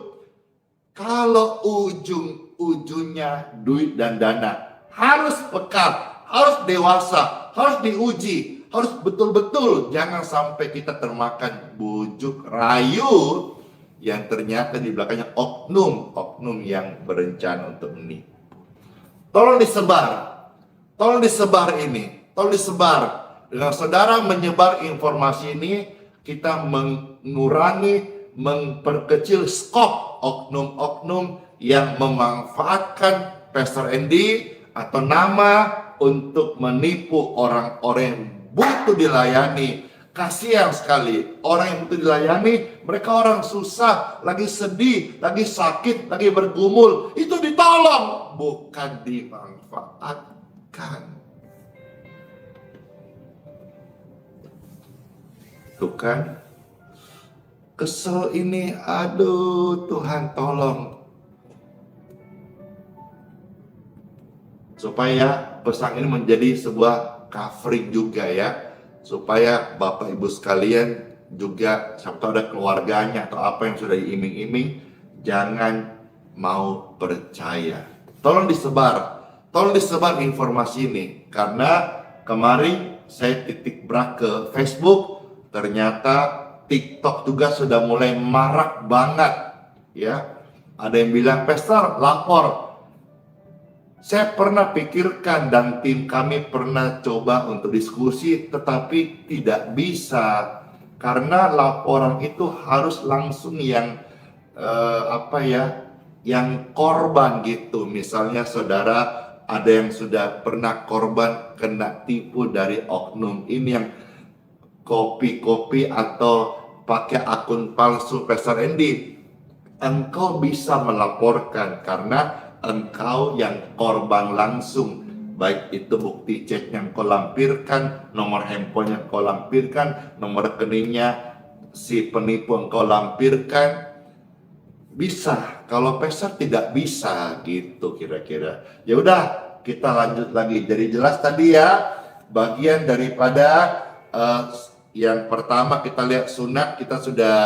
S2: Kalau ujung-ujungnya duit dan dana, harus peka, harus dewasa, harus diuji, harus betul-betul. Jangan sampai kita termakan bujuk rayu yang ternyata di belakangnya oknum yang berencana untuk menipu. Tolong disebar ini, tolong disebar. Dengan saudara menyebar informasi ini, kita memperkecil skop oknum-oknum yang memanfaatkan Pastor Andy atau nama untuk menipu orang-orang yang butuh dilayani. Kasihan sekali orang yang butuh dilayani, mereka orang susah, lagi sedih, lagi sakit, lagi bergumul, itu ditolong, bukan dimanfaatkan. Tuh kan, kesel ini, aduh Tuhan tolong. Supaya pesan ini menjadi sebuah covering juga ya. Supaya Bapak Ibu sekalian juga, siapa tahu ada keluarganya atau apa yang sudah diiming-iming, jangan mau percaya. Tolong disebar informasi ini. Karena kemarin saya titik berak ke Facebook, ternyata TikTok juga sudah mulai marak banget ya. Ada yang bilang, "Pastor, lapor." Saya pernah pikirkan dan tim kami pernah coba untuk diskusi, tetapi tidak bisa karena laporan itu harus langsung yang yang korban gitu. Misalnya saudara ada yang sudah pernah korban kena tipu dari oknum ini yang kopi atau pakai akun palsu Pastor Andy, engkau bisa melaporkan karena engkau yang korban langsung. Baik itu bukti chat yang kau lampirkan, nomor handphone yang kau lampirkan, nomor rekeningnya si penipu yang kau lampirkan. Bisa, kalau Pastor tidak bisa gitu kira-kira. Ya udah, kita lanjut lagi. Jadi jelas tadi ya, bagian daripada yang pertama kita lihat sunat, kita sudah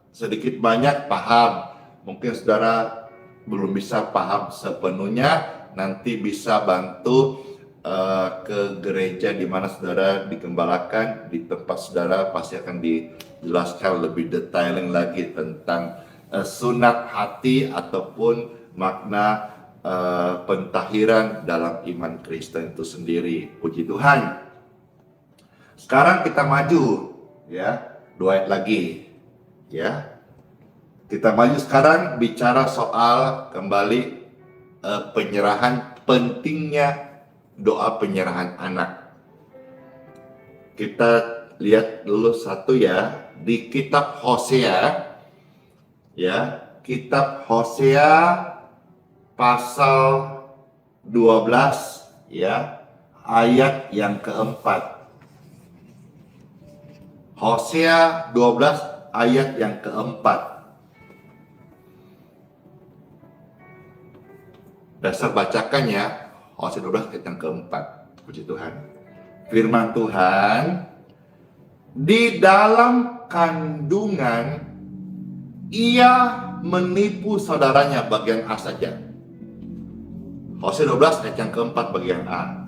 S2: sedikit banyak paham. Mungkin saudara belum bisa paham sepenuhnya, nanti bisa bantu ke gereja di mana saudara digembalakan, di tempat saudara pasti akan dijelaskan lebih detailing lagi tentang sunat hati ataupun makna pentahiran dalam iman Kristen itu sendiri. Puji Tuhan. Sekarang kita maju ya, 2 ayat lagi ya. Kita maju sekarang bicara soal kembali penyerahan, pentingnya doa penyerahan anak. Kita lihat dulu satu ya, di kitab Hosea ya, kitab Hosea pasal 12 ya, ayat yang keempat. Hosea 12 ayat yang keempat. Dasar bacakan ya, Hosea 12 ayat yang keempat. Puji Tuhan. Firman Tuhan, di dalam kandungan ia menipu saudaranya, bagian A saja. Hosea 12 ayat yang keempat bagian A.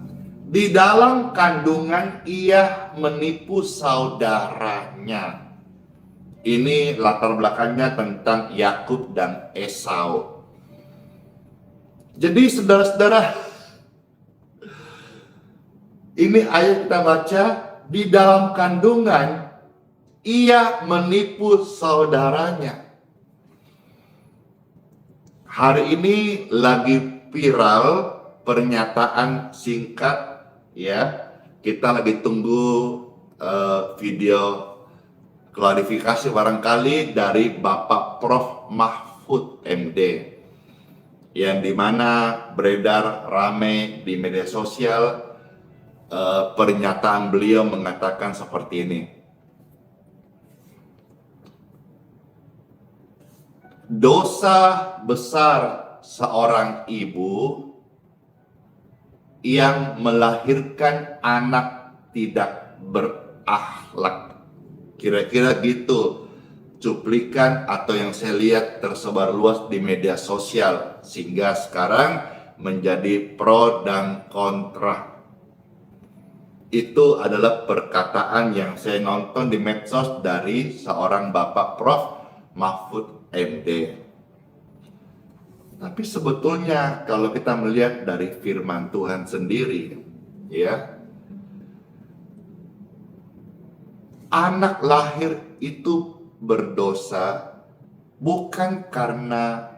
S2: Di dalam kandungan ia menipu saudaranya. Ini latar belakangnya tentang Yakub dan Esau. Jadi saudara-saudara, ini ayat kita baca, di dalam kandungan ia menipu saudaranya. Hari ini lagi viral pernyataan singkat ya. Kita lagi tunggu video klarifikasi barangkali dari Bapak Prof. Mahfud MD. Yang dimana beredar rame di media sosial pernyataan beliau mengatakan seperti ini. Dosa besar seorang ibu yang melahirkan anak tidak berakhlak. Kira-kira gitu cuplikan atau yang saya lihat tersebar luas di media sosial, sehingga sekarang menjadi pro dan kontra. Itu adalah perkataan yang saya nonton di medsos dari seorang Bapak Prof. Mahfud MD. Tapi sebetulnya kalau kita melihat dari firman Tuhan sendiri, ya, anak lahir itu berdosa bukan karena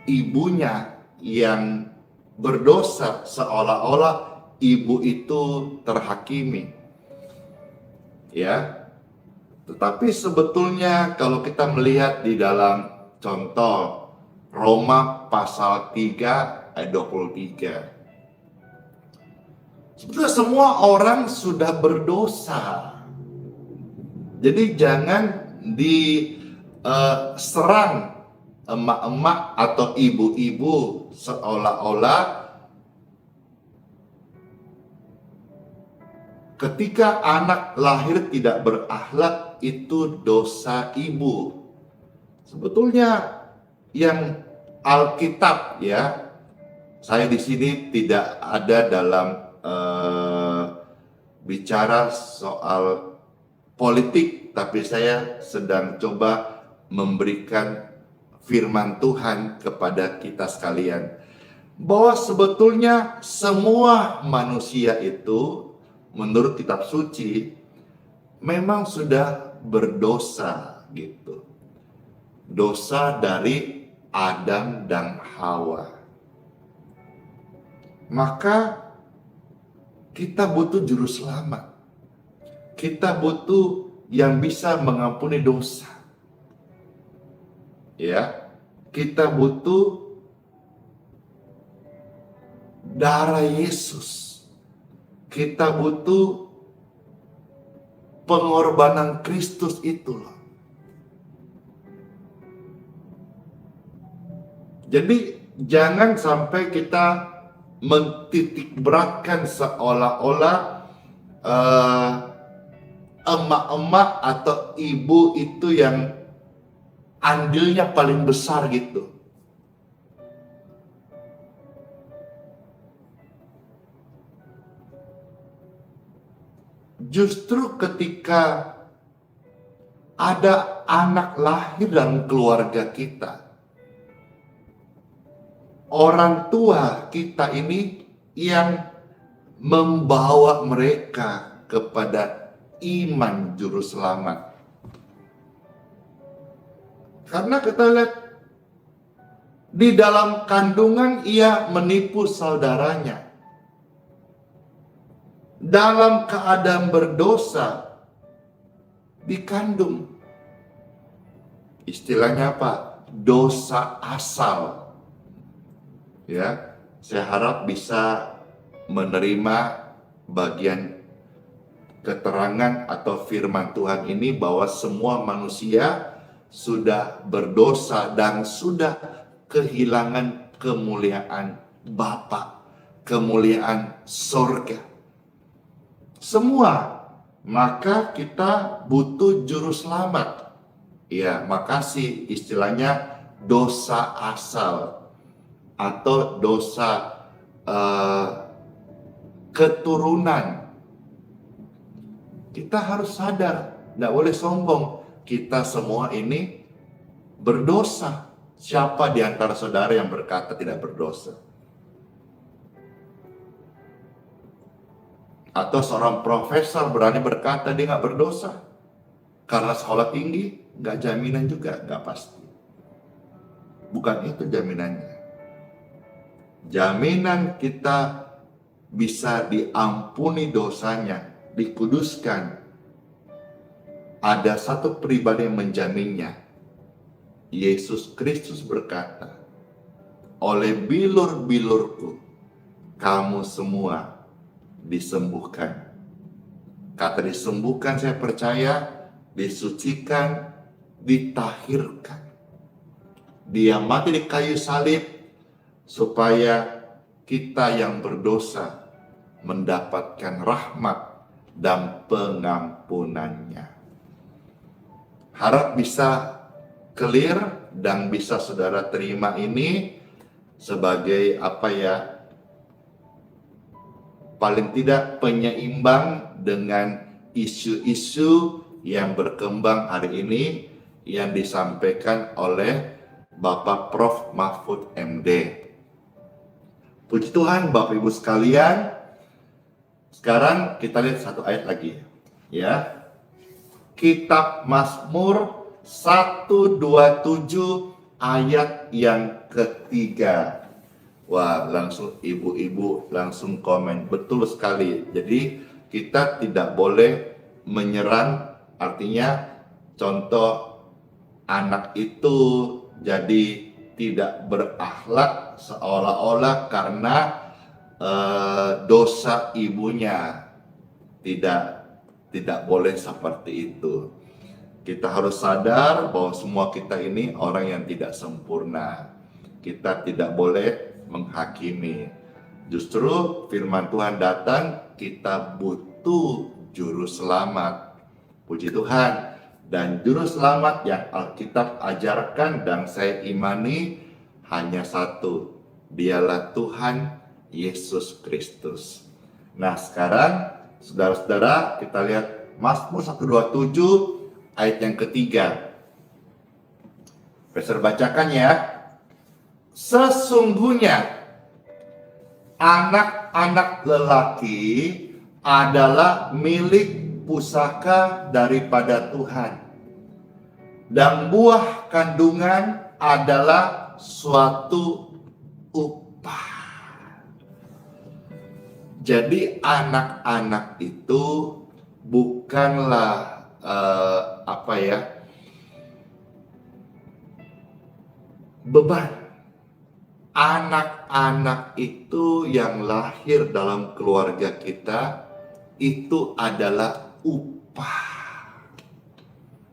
S2: ibunya yang berdosa, seolah-olah ibu itu terhakimi, ya. Tetapi sebetulnya kalau kita melihat di dalam contoh Roma pasal 3 ayat 23, sebetulnya semua orang sudah berdosa. Jadi jangan diserang emak-emak atau ibu-ibu seolah-olah ketika anak lahir tidak berakhlak itu dosa ibu. Sebetulnya yang Alkitab, ya, saya di sini tidak ada dalam bicara soal politik, tapi saya sedang coba memberikan firman Tuhan kepada kita sekalian, bahwa sebetulnya semua manusia itu menurut kitab suci memang sudah berdosa gitu. Dosa dari Adam dan Hawa. Maka kita butuh juru selamat. Kita butuh yang bisa mengampuni dosa. Ya, kita butuh darah Yesus. Kita butuh pengorbanan Kristus itu loh. Jadi jangan sampai kita mentitik beratkan seolah-olah emak-emak atau ibu itu yang andilnya paling besar gitu. Justru ketika ada anak lahir dalam keluarga kita, orang tua kita ini yang membawa mereka kepada iman juru selamat. Karena kita lihat di dalam kandungan ia menipu saudaranya. Dalam keadaan berdosa dikandung. Istilahnya apa? Dosa asal. Ya, saya harap bisa menerima bagian keterangan atau firman Tuhan ini bahwa semua manusia sudah berdosa dan sudah kehilangan kemuliaan Bapa, kemuliaan sorga. Semua, maka kita butuh juru selamat. Ya, makasih istilahnya dosa asal atau dosa keturunan. Kita harus sadar, tidak boleh sombong. Kita semua ini berdosa. Siapa di antara saudara yang berkata tidak berdosa? Atau seorang profesor berani berkata dia nggak berdosa? Karena sekolah tinggi, nggak jaminan juga, nggak pasti. Bukan itu jaminannya. Jaminan kita bisa diampuni dosanya, dikuduskan. Ada satu pribadi yang menjaminnya. Yesus Kristus berkata, oleh bilur-bilurku kamu semua disembuhkan. Kata disembuhkan saya percaya, disucikan, ditahirkan. Dia mati di kayu salib supaya kita yang berdosa mendapatkan rahmat dan pengampunannya. Harap bisa clear dan bisa saudara terima ini sebagai paling tidak penyeimbang dengan isu-isu yang berkembang hari ini yang disampaikan oleh Bapak Prof. Mahfud MD. Puji Tuhan Bapak Ibu sekalian. Sekarang kita lihat satu ayat lagi ya. Kitab Mazmur 127 ayat yang ketiga. Wah, langsung ibu-ibu langsung komen, betul sekali. Jadi kita tidak boleh menyerang, artinya contoh anak itu jadi tidak berakhlak seolah-olah karena dosa ibunya. Tidak boleh seperti itu. Kita harus sadar bahwa semua kita ini orang yang tidak sempurna. Kita tidak boleh menghakimi. Justru firman Tuhan datang, kita butuh juru selamat. Puji Tuhan. Dan juru selamat yang Alkitab ajarkan dan saya imani hanya satu. Dialah Tuhan Yesus Kristus. Nah sekarang saudara-saudara kita lihat Mazmur 127 ayat yang ketiga. Pastor bacakan ya. Sesungguhnya anak-anak lelaki adalah milik pusaka daripada Tuhan, dan buah kandungan adalah suatu upah. Jadi anak-anak itu bukanlah beban. Anak-anak itu yang lahir dalam keluarga kita itu adalah upah.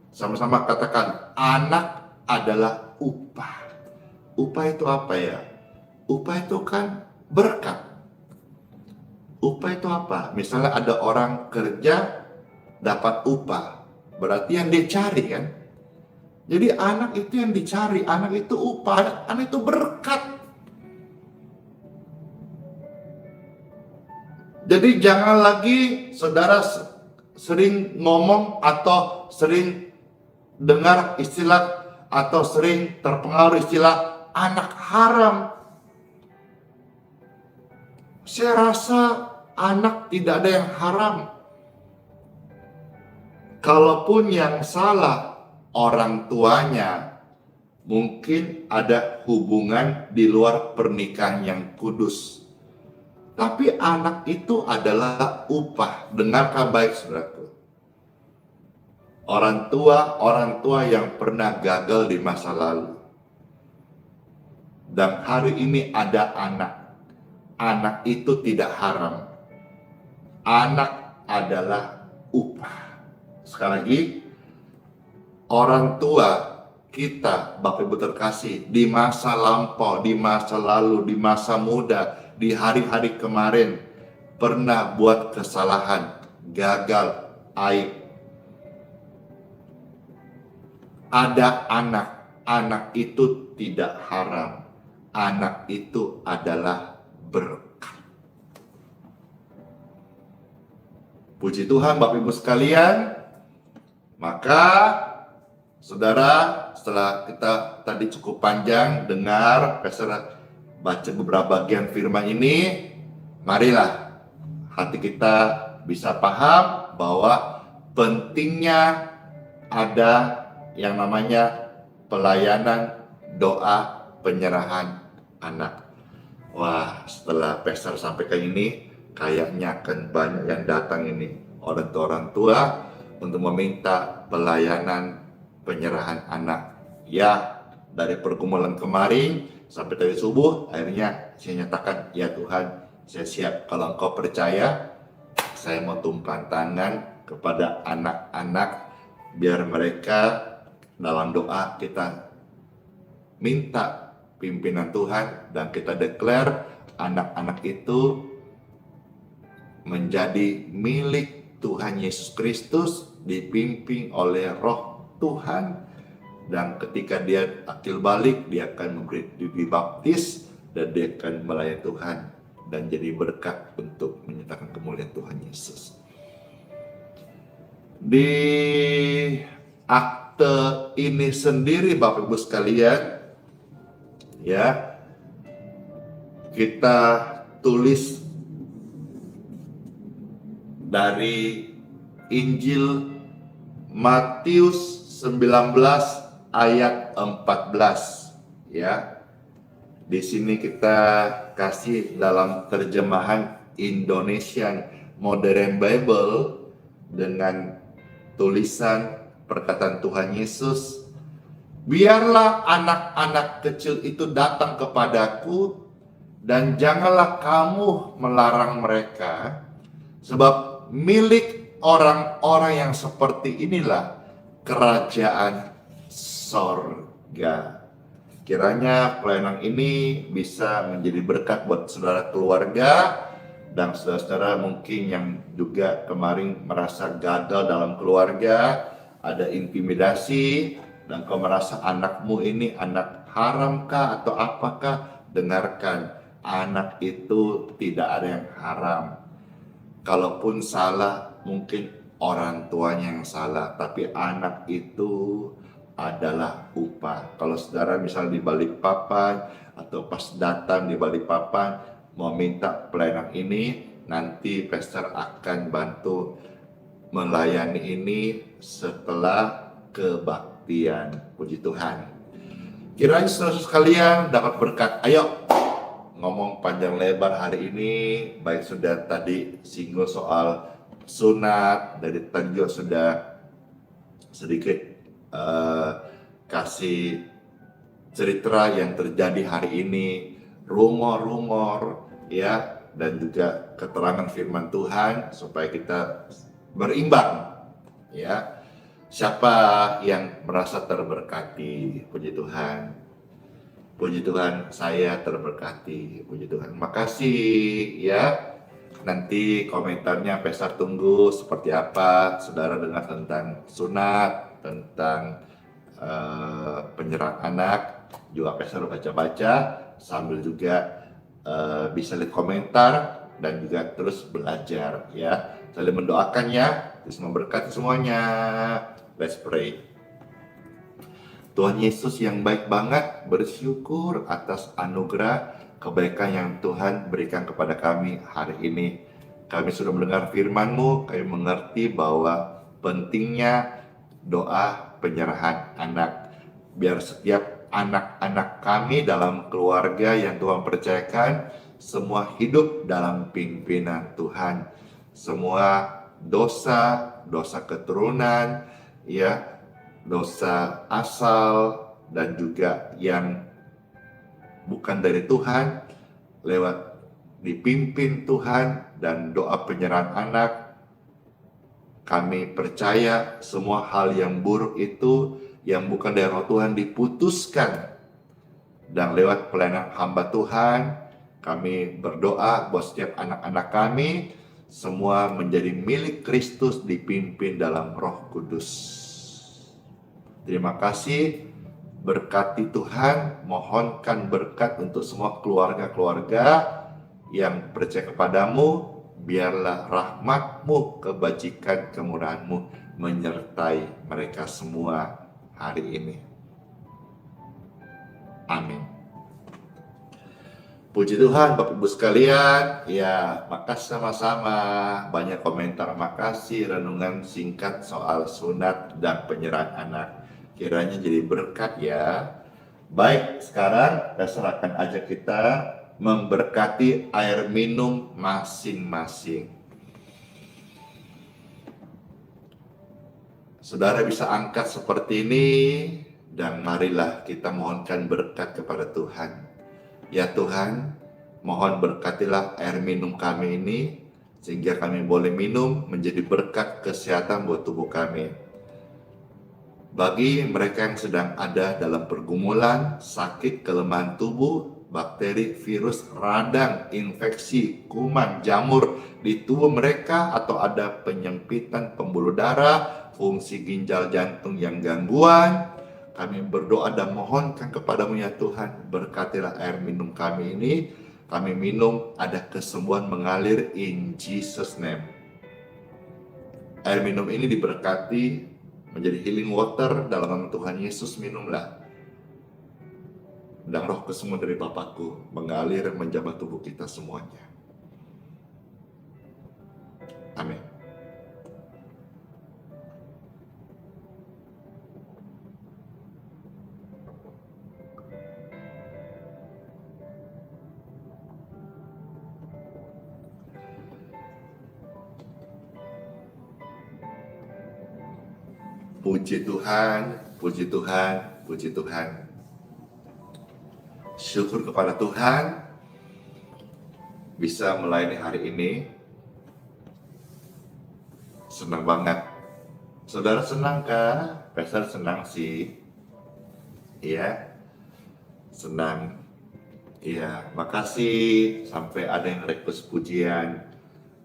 S2: Sama-sama katakan, anak adalah upah. Upah itu apa ya? Upah itu kan berkat. Upah itu apa? Misalnya ada orang kerja dapat upah, berarti yang dia cari kan? Jadi anak itu yang dicari, anak itu upah, anak itu berkat. Jadi jangan lagi saudara sering ngomong atau sering dengar istilah atau sering terpengaruh istilah anak haram. Saya rasa anak tidak ada yang haram. Kalaupun yang salah orang tuanya, mungkin ada hubungan di luar pernikahan yang kudus. Tapi anak itu adalah upah. Dengarkan baik saudaraku. Orang tua yang pernah gagal di masa lalu. Dan hari ini ada anak. Anak itu tidak haram. Anak adalah upah. Sekali lagi, orang tua kita, Bapak Ibu terkasih, di masa lampau, di masa lalu, di masa muda, di hari-hari kemarin, pernah buat kesalahan, gagal, aib. Ada anak itu tidak haram. Anak itu adalah berkat. Puji Tuhan Bapak Ibu sekalian. Maka saudara, setelah kita tadi cukup panjang dengar Pastor baca beberapa bagian firman ini, marilah hati kita bisa paham bahwa pentingnya ada yang namanya pelayanan doa penyerahan anak. Wah, setelah Pastor sampaikan ini, kayaknya akan banyak yang datang ini orang tua untuk meminta pelayanan penyerahan anak. Ya, dari pergumulan kemarin sampai tadi subuh, akhirnya saya nyatakan, ya Tuhan, saya siap. Kalau engkau percaya, saya mau tumpahkan tangan kepada anak-anak, biar mereka dalam doa kita minta pimpinan Tuhan, dan kita declare anak-anak itu menjadi milik Tuhan Yesus Kristus, dipimpin oleh Roh Tuhan, dan ketika dia akil balik, dia akan dibaptis dan dia akan melayani Tuhan dan jadi berkat untuk menyatakan kemuliaan Tuhan Yesus. Di akte ini sendiri Bapak Ibu sekalian, ya, kita tulis dari Injil Matius 19 ayat 14, ya. Di sini kita kasih dalam terjemahan Indonesian Modern Bible dengan tulisan perkataan Tuhan Yesus, biarlah anak-anak kecil itu datang kepadaku, dan janganlah kamu melarang mereka, sebab milik orang-orang yang seperti inilah kerajaan sorga. Kiranya pelayanan ini bisa menjadi berkat buat saudara keluarga, dan saudara-saudara mungkin yang juga kemarin merasa gagal dalam keluarga, ada intimidasi, dan kau merasa anakmu ini anak haramkah atau apakah, dengarkan, anak itu tidak ada yang haram. Kalaupun salah, mungkin orang tuanya yang salah, tapi anak itu adalah upah. Kalau saudara misal di Balikpapan atau pas datang di Balikpapan mau minta pelayanan ini, nanti pastor akan bantu melayani ini setelah kebaktian. Puji Tuhan. Kiranya saudara sekalian dapat berkat. Ayo ngomong panjang lebar hari ini, baik sudah tadi singgung soal sunat, dari tadi juga sudah sedikit kasih cerita yang terjadi hari ini, rumor-rumor, ya, dan juga keterangan firman Tuhan supaya kita berimbang, ya. Siapa yang merasa terberkati? Puji Tuhan. Puji Tuhan, saya terberkati. Puji Tuhan. Makasih, ya. Nanti komentarnya Pesar tunggu seperti apa saudara dengar tentang sunat, tentang penyerahan anak, juga Pesar baca-baca sambil juga bisa lihat komentar dan juga terus belajar, ya. Saling mendoakan, ya. Terus memberkati semuanya. Let's pray. Tuhan Yesus yang baik banget, bersyukur atas anugerah kebaikan yang Tuhan berikan kepada kami hari ini. Kami sudah mendengar firman-Mu, kami mengerti bahwa pentingnya doa penyerahan anak. Biar setiap anak-anak kami dalam keluarga yang Tuhan percayakan, semua hidup dalam pimpinan Tuhan. Semua dosa keturunan, ya, dosa asal dan juga yang bukan dari Tuhan, lewat dipimpin Tuhan dan doa penyerahan anak, kami percaya semua hal yang buruk itu yang bukan dari roh Tuhan diputuskan, dan lewat pelayanan hamba Tuhan kami berdoa bahwa setiap anak-anak kami semua menjadi milik Kristus, dipimpin dalam Roh Kudus. Terima kasih, berkati Tuhan, mohonkan berkat untuk semua keluarga-keluarga yang percaya kepadamu. Biarlah rahmat-Mu, kebajikan, kemurahan-Mu menyertai mereka semua hari ini. Amin. Puji Tuhan, Bapak Ibu sekalian, ya, makasih sama-sama, banyak komentar, makasih, renungan singkat soal sunat dan penyerahan anak. Kiranya jadi berkat, ya. Baik, sekarang saya serahkan aja kita memberkati air minum masing-masing. Saudara bisa angkat seperti ini, dan marilah kita mohonkan berkat kepada Tuhan. Ya Tuhan, mohon berkatilah air minum kami ini, sehingga kami boleh minum menjadi berkat kesehatan buat tubuh kami. Bagi mereka yang sedang ada dalam pergumulan, sakit, kelemahan tubuh, bakteri, virus, radang, infeksi, kuman, jamur di tubuh mereka, atau ada penyempitan pembuluh darah, fungsi ginjal jantung yang gangguan, kami berdoa dan mohonkan kepadamu ya Tuhan, berkatilah air minum kami ini, kami minum ada kesembuhan mengalir in Jesus name. Air minum ini diberkati menjadi healing water dalam nama Tuhan Yesus, minumlah. Dan roh kesembuhan dari Bapakku mengalir menjamah tubuh kita semuanya. Amin. Puji Tuhan, puji Tuhan, puji Tuhan. Syukur kepada Tuhan bisa melayani hari ini. Senang banget. Saudara senang kah? Pastor senang sih. Iya. Senang. Iya, makasih sampai ada yang request pujian.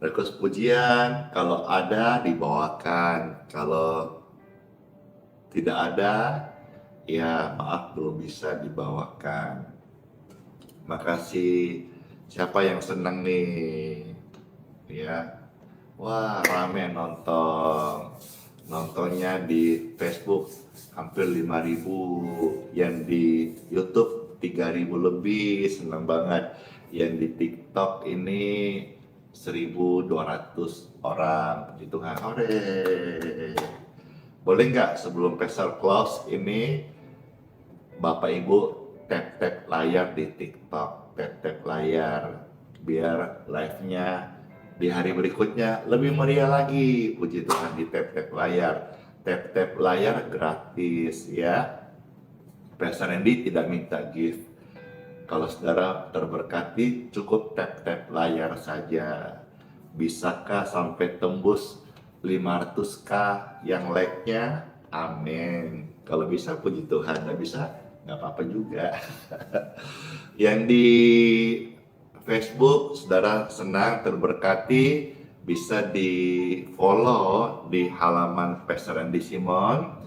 S2: Request pujian kalau ada dibawakan. Kalau tidak ada, ya maaf belum bisa dibawakan. Makasih. Siapa yang senang nih? Ya. Wah, rame nonton. Nontonnya di Facebook hampir 5.000, yang di YouTube 3.000 lebih, senang banget. Yang di TikTok ini 1.200 orang. Puji Tuhan. Hore. Boleh nggak sebelum Pastor close ini, Bapak Ibu tap-tap layar di TikTok, tap-tap layar, biar live-nya di hari berikutnya lebih meriah lagi. Puji Tuhan, di tap-tap layar. Tap-tap layar gratis ya. Pastor Randy tidak minta gift. Kalau saudara terberkati, cukup tap-tap layar saja. Bisakah sampai tembus 500k yang like-nya? Amin. Kalau bisa puji Tuhan, nggak bisa nggak apa-apa juga. Yang di Facebook, saudara senang terberkati, bisa di follow di halaman Pastor Randy Simon,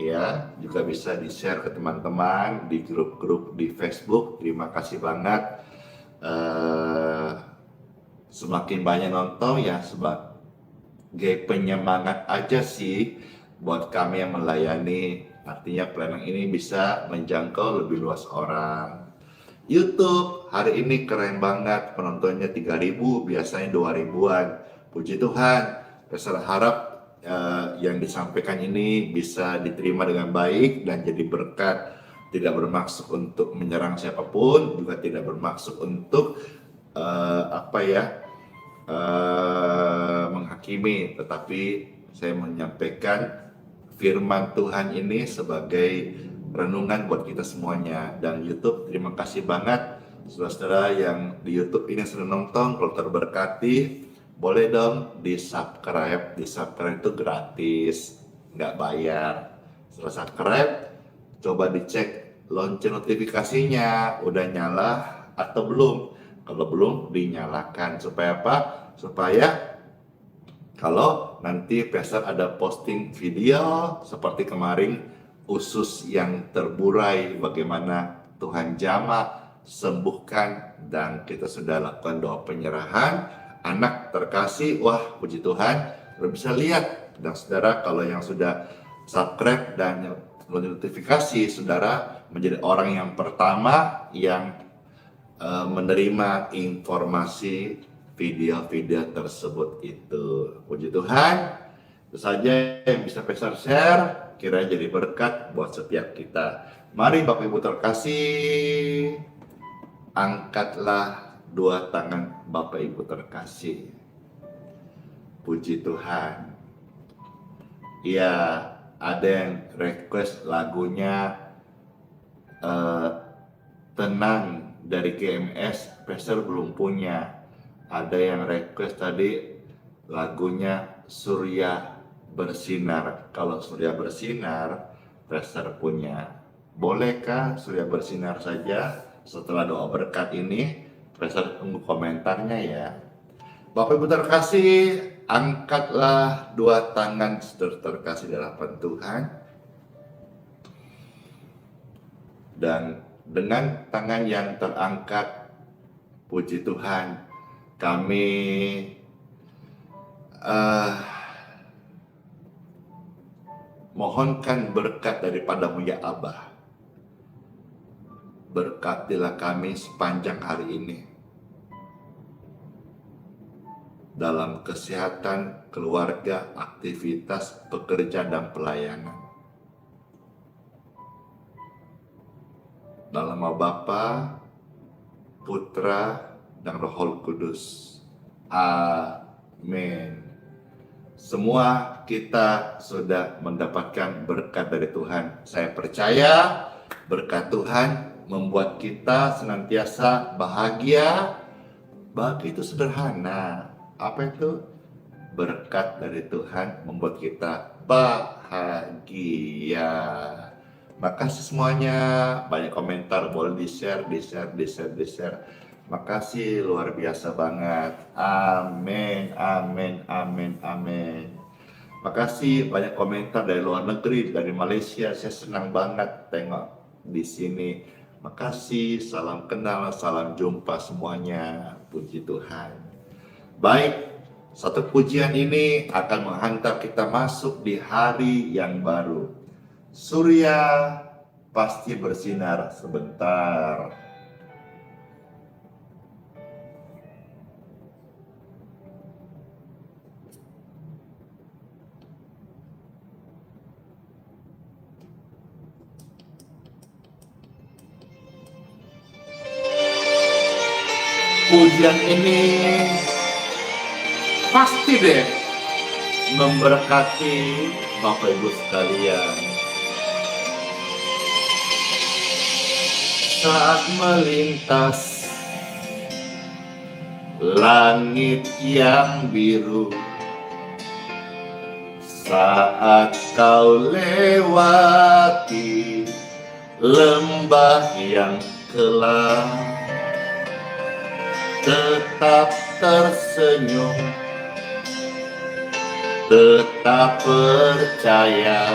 S2: ya, juga bisa di share ke teman-teman di grup-grup di Facebook. Terima kasih banget. Semakin banyak nonton ya sebagai penyemangat aja sih buat kami yang melayani. Artinya pelayanan ini bisa menjangkau lebih luas orang. YouTube hari ini keren banget, penontonnya 3.000, biasanya 2.000-an. Puji Tuhan. Saya harap yang disampaikan ini bisa diterima dengan baik dan jadi berkat. Tidak bermaksud untuk menyerang siapapun, juga tidak bermaksud untuk menghakimi, tetapi saya menyampaikan firman Tuhan ini sebagai renungan buat kita semuanya. Dan YouTube, terima kasih banget saudara-saudara yang di YouTube ini sudah nonton. Kalau terberkati, boleh dong di subscribe. Di subscribe itu gratis, nggak bayar. Setelah subscribe, coba dicek lonceng notifikasinya udah nyala atau belum. Kalau belum, dinyalakan. Supaya apa? Supaya kalau nanti Pastor ada posting video seperti kemarin, usus yang terburai, bagaimana Tuhan jamah, sembuhkan, dan kita sudah lakukan doa penyerahan. Anak terkasih, wah puji Tuhan, sudah bisa lihat. Dan saudara, kalau yang sudah subscribe dan notifikasi, saudara menjadi orang yang pertama yang menerima informasi video-video tersebut itu. Puji Tuhan. Itu saja yang bisa Pastor share, kira jadi berkat buat setiap kita. Mari Bapak Ibu terkasih, angkatlah dua tangan Bapak Ibu terkasih. Puji Tuhan. Ya, ada yang request lagunya Tenang dari GMS, Pastor belum punya. Ada yang request tadi lagunya Surya Bersinar. Kalau Surya Bersinar, Pastor punya. Bolehkah Surya Bersinar saja? Setelah doa berkat ini, Pastor tunggu komentarnya ya. Bapak Ibu terkasih, angkatlah dua tangan saudara terkasih di hadapan Tuhan. Dan dengan tangan yang terangkat, puji Tuhan, kami mohonkan berkat daripada-Mu ya Abah. Berkatilah kami sepanjang hari ini dalam kesehatan, keluarga, aktivitas, pekerjaan, dan pelayanan. Dalam nama Bapa, Putra, dan Roh Kudus. Amin. Semua kita sudah mendapatkan berkat dari Tuhan. Saya percaya berkat Tuhan membuat kita senantiasa bahagia. Bahagia itu sederhana. Apa itu? Berkat dari Tuhan membuat kita bahagia. Makasih semuanya. Banyak komentar, boleh di-share. Makasih, luar biasa banget. Amin. Makasih, banyak komentar dari luar negeri, dari Malaysia. Saya senang banget tengok di sini. Makasih, salam kenal, salam jumpa semuanya. Puji Tuhan. Baik, satu pujian ini akan menghantar kita masuk di hari yang baru. Surya pasti bersinar sebentar. Pujian ini pasti deh memberkati Bapak Ibu sekalian. Saat melintas langit yang biru, saat kau lewati lembah yang gelap, tetap tersenyum, tetap percaya.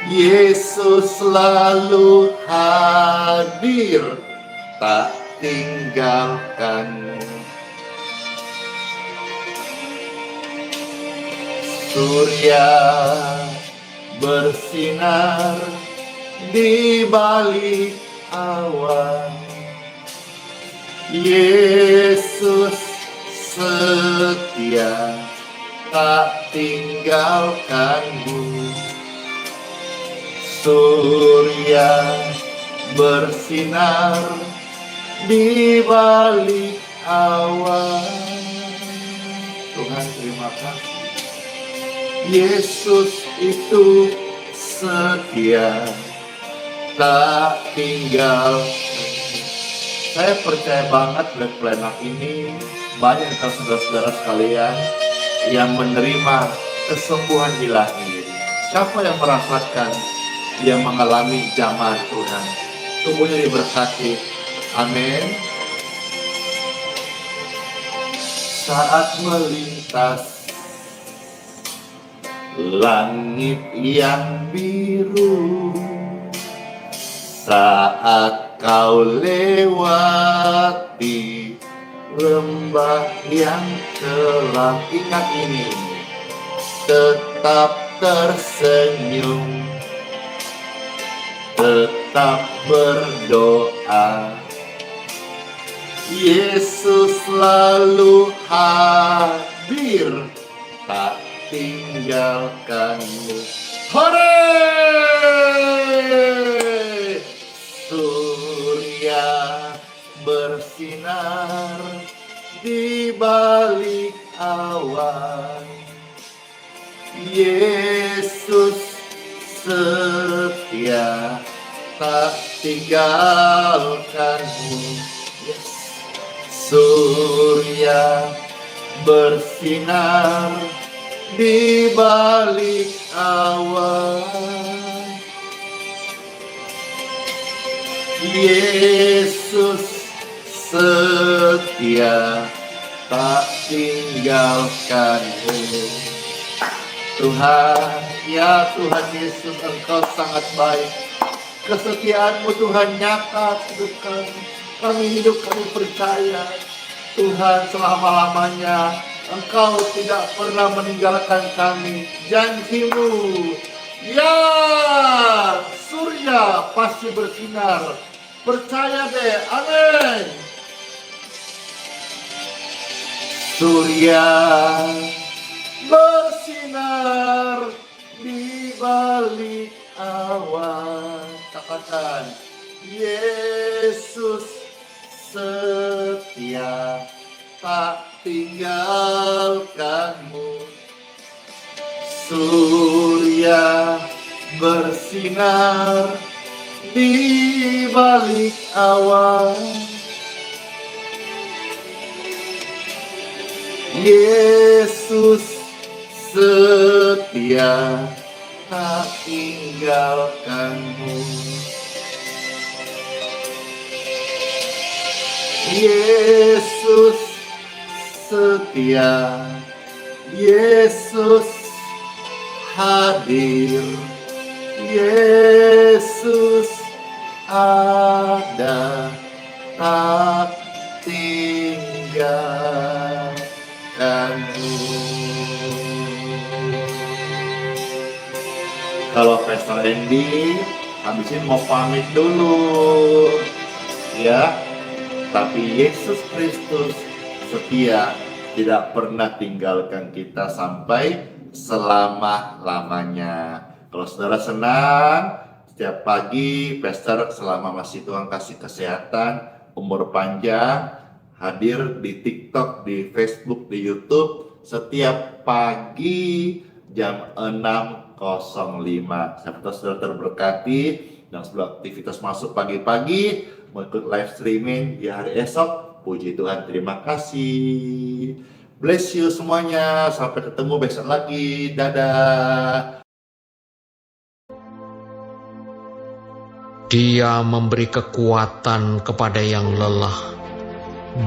S2: Yesus selalu hadir, tak tinggalkanmu. Surya bersinar di balik awan. Yesus setia, tak tinggalkanmu. Surya bersinar di balik awan. Tuhan, terima kasih. Yesus itu setia, tak tinggal. Saya percaya banget Black Planet ini banyak saudara-saudara sekalian yang menerima kesembuhan ilahi. Siapa yang merasakan yang mengalami jamah Tuhan, tubuhnya diberkati. Amin. Saat melintas langit yang biru, saat kau lewati lembah yang kelam, ingat ini, tetap tersenyum, tetap berdoa. Yesus selalu hadir, tak tinggalkanmu. Hore! Surya bersinar di balik awan. Yesus setia, tak tinggalkanmu. Yes. Surya bersinar di balik awan. Yesus setia, tak tinggalkanmu. Tuhan, ya Tuhan Yesus, Engkau sangat baik. Kesetiaan-Mu Tuhan nyata hidup kami. Kami percaya Tuhan selama-lamanya Engkau tidak pernah meninggalkan kami. Janji-Mu, ya surya pasti bersinar. Percaya deh, amin. Surya bersinar di balik awan. Katakan, Yesus setia, tak tinggalkanmu. Surya bersinar di balik awan. Yesus setia, tak tinggalkanmu. Yesus setia, Yesus hadir, Yesus ada, tak tinggalkanmu. Kalau Pastor Andy habis ini mau pamit dulu, ya. Tapi Yesus Kristus setia, tidak pernah tinggalkan kita sampai selama-lamanya. Kalau saudara senang, setiap pagi Pastor selama masih Tuhan kasih kesehatan, umur panjang, hadir di TikTok, di Facebook, di YouTube setiap pagi jam 6.05. Siapa tahu saudara terberkati dan sebelum aktivitas masuk pagi-pagi mau ikut live streaming di hari esok. Puji Tuhan, terima kasih. Bless you semuanya. Sampai ketemu besok lagi. Dadah.
S3: Dia memberi kekuatan kepada yang lelah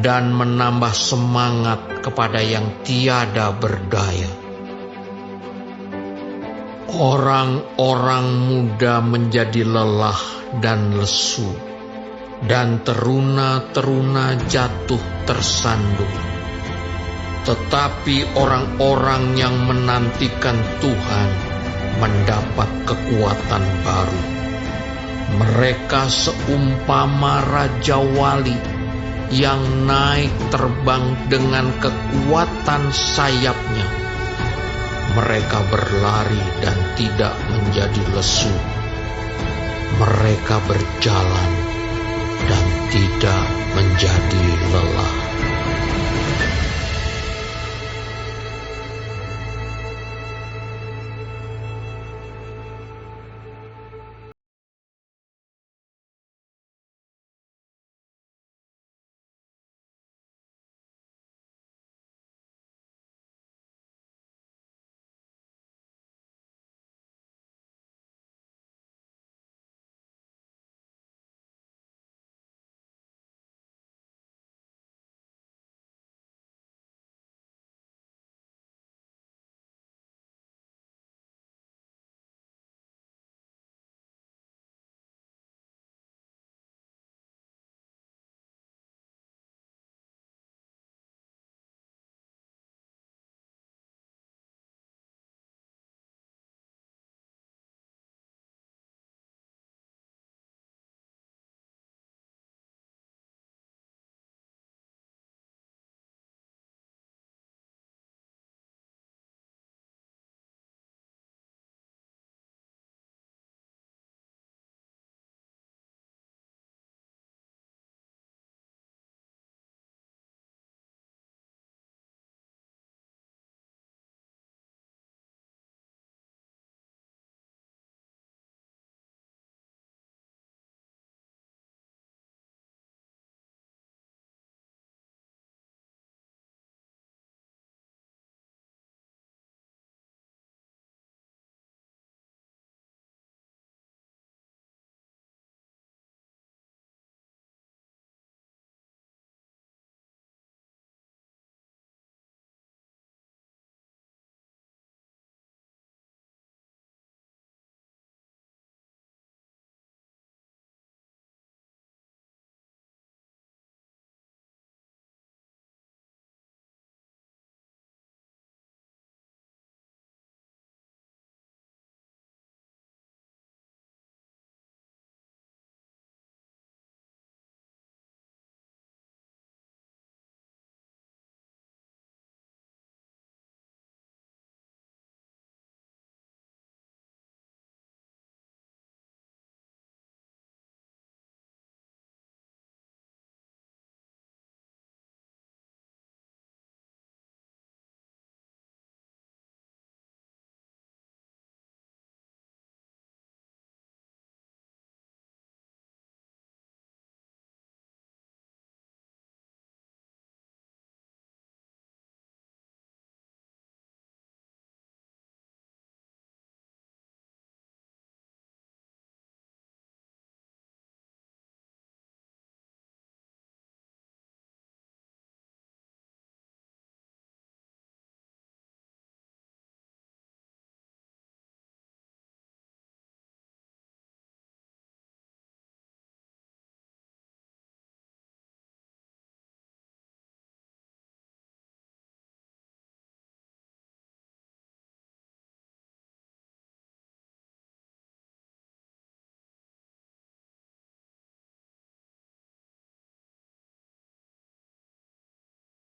S3: dan menambah semangat kepada yang tiada berdaya. Orang-orang muda menjadi lelah dan lesu, dan teruna-teruna jatuh tersandung. Tetapi orang-orang yang menantikan Tuhan mendapat kekuatan baru. Mereka seumpama Raja Wali yang naik terbang dengan kekuatan sayapnya. Mereka berlari dan tidak menjadi lesu. Mereka berjalan dan tidak menjadi lelah.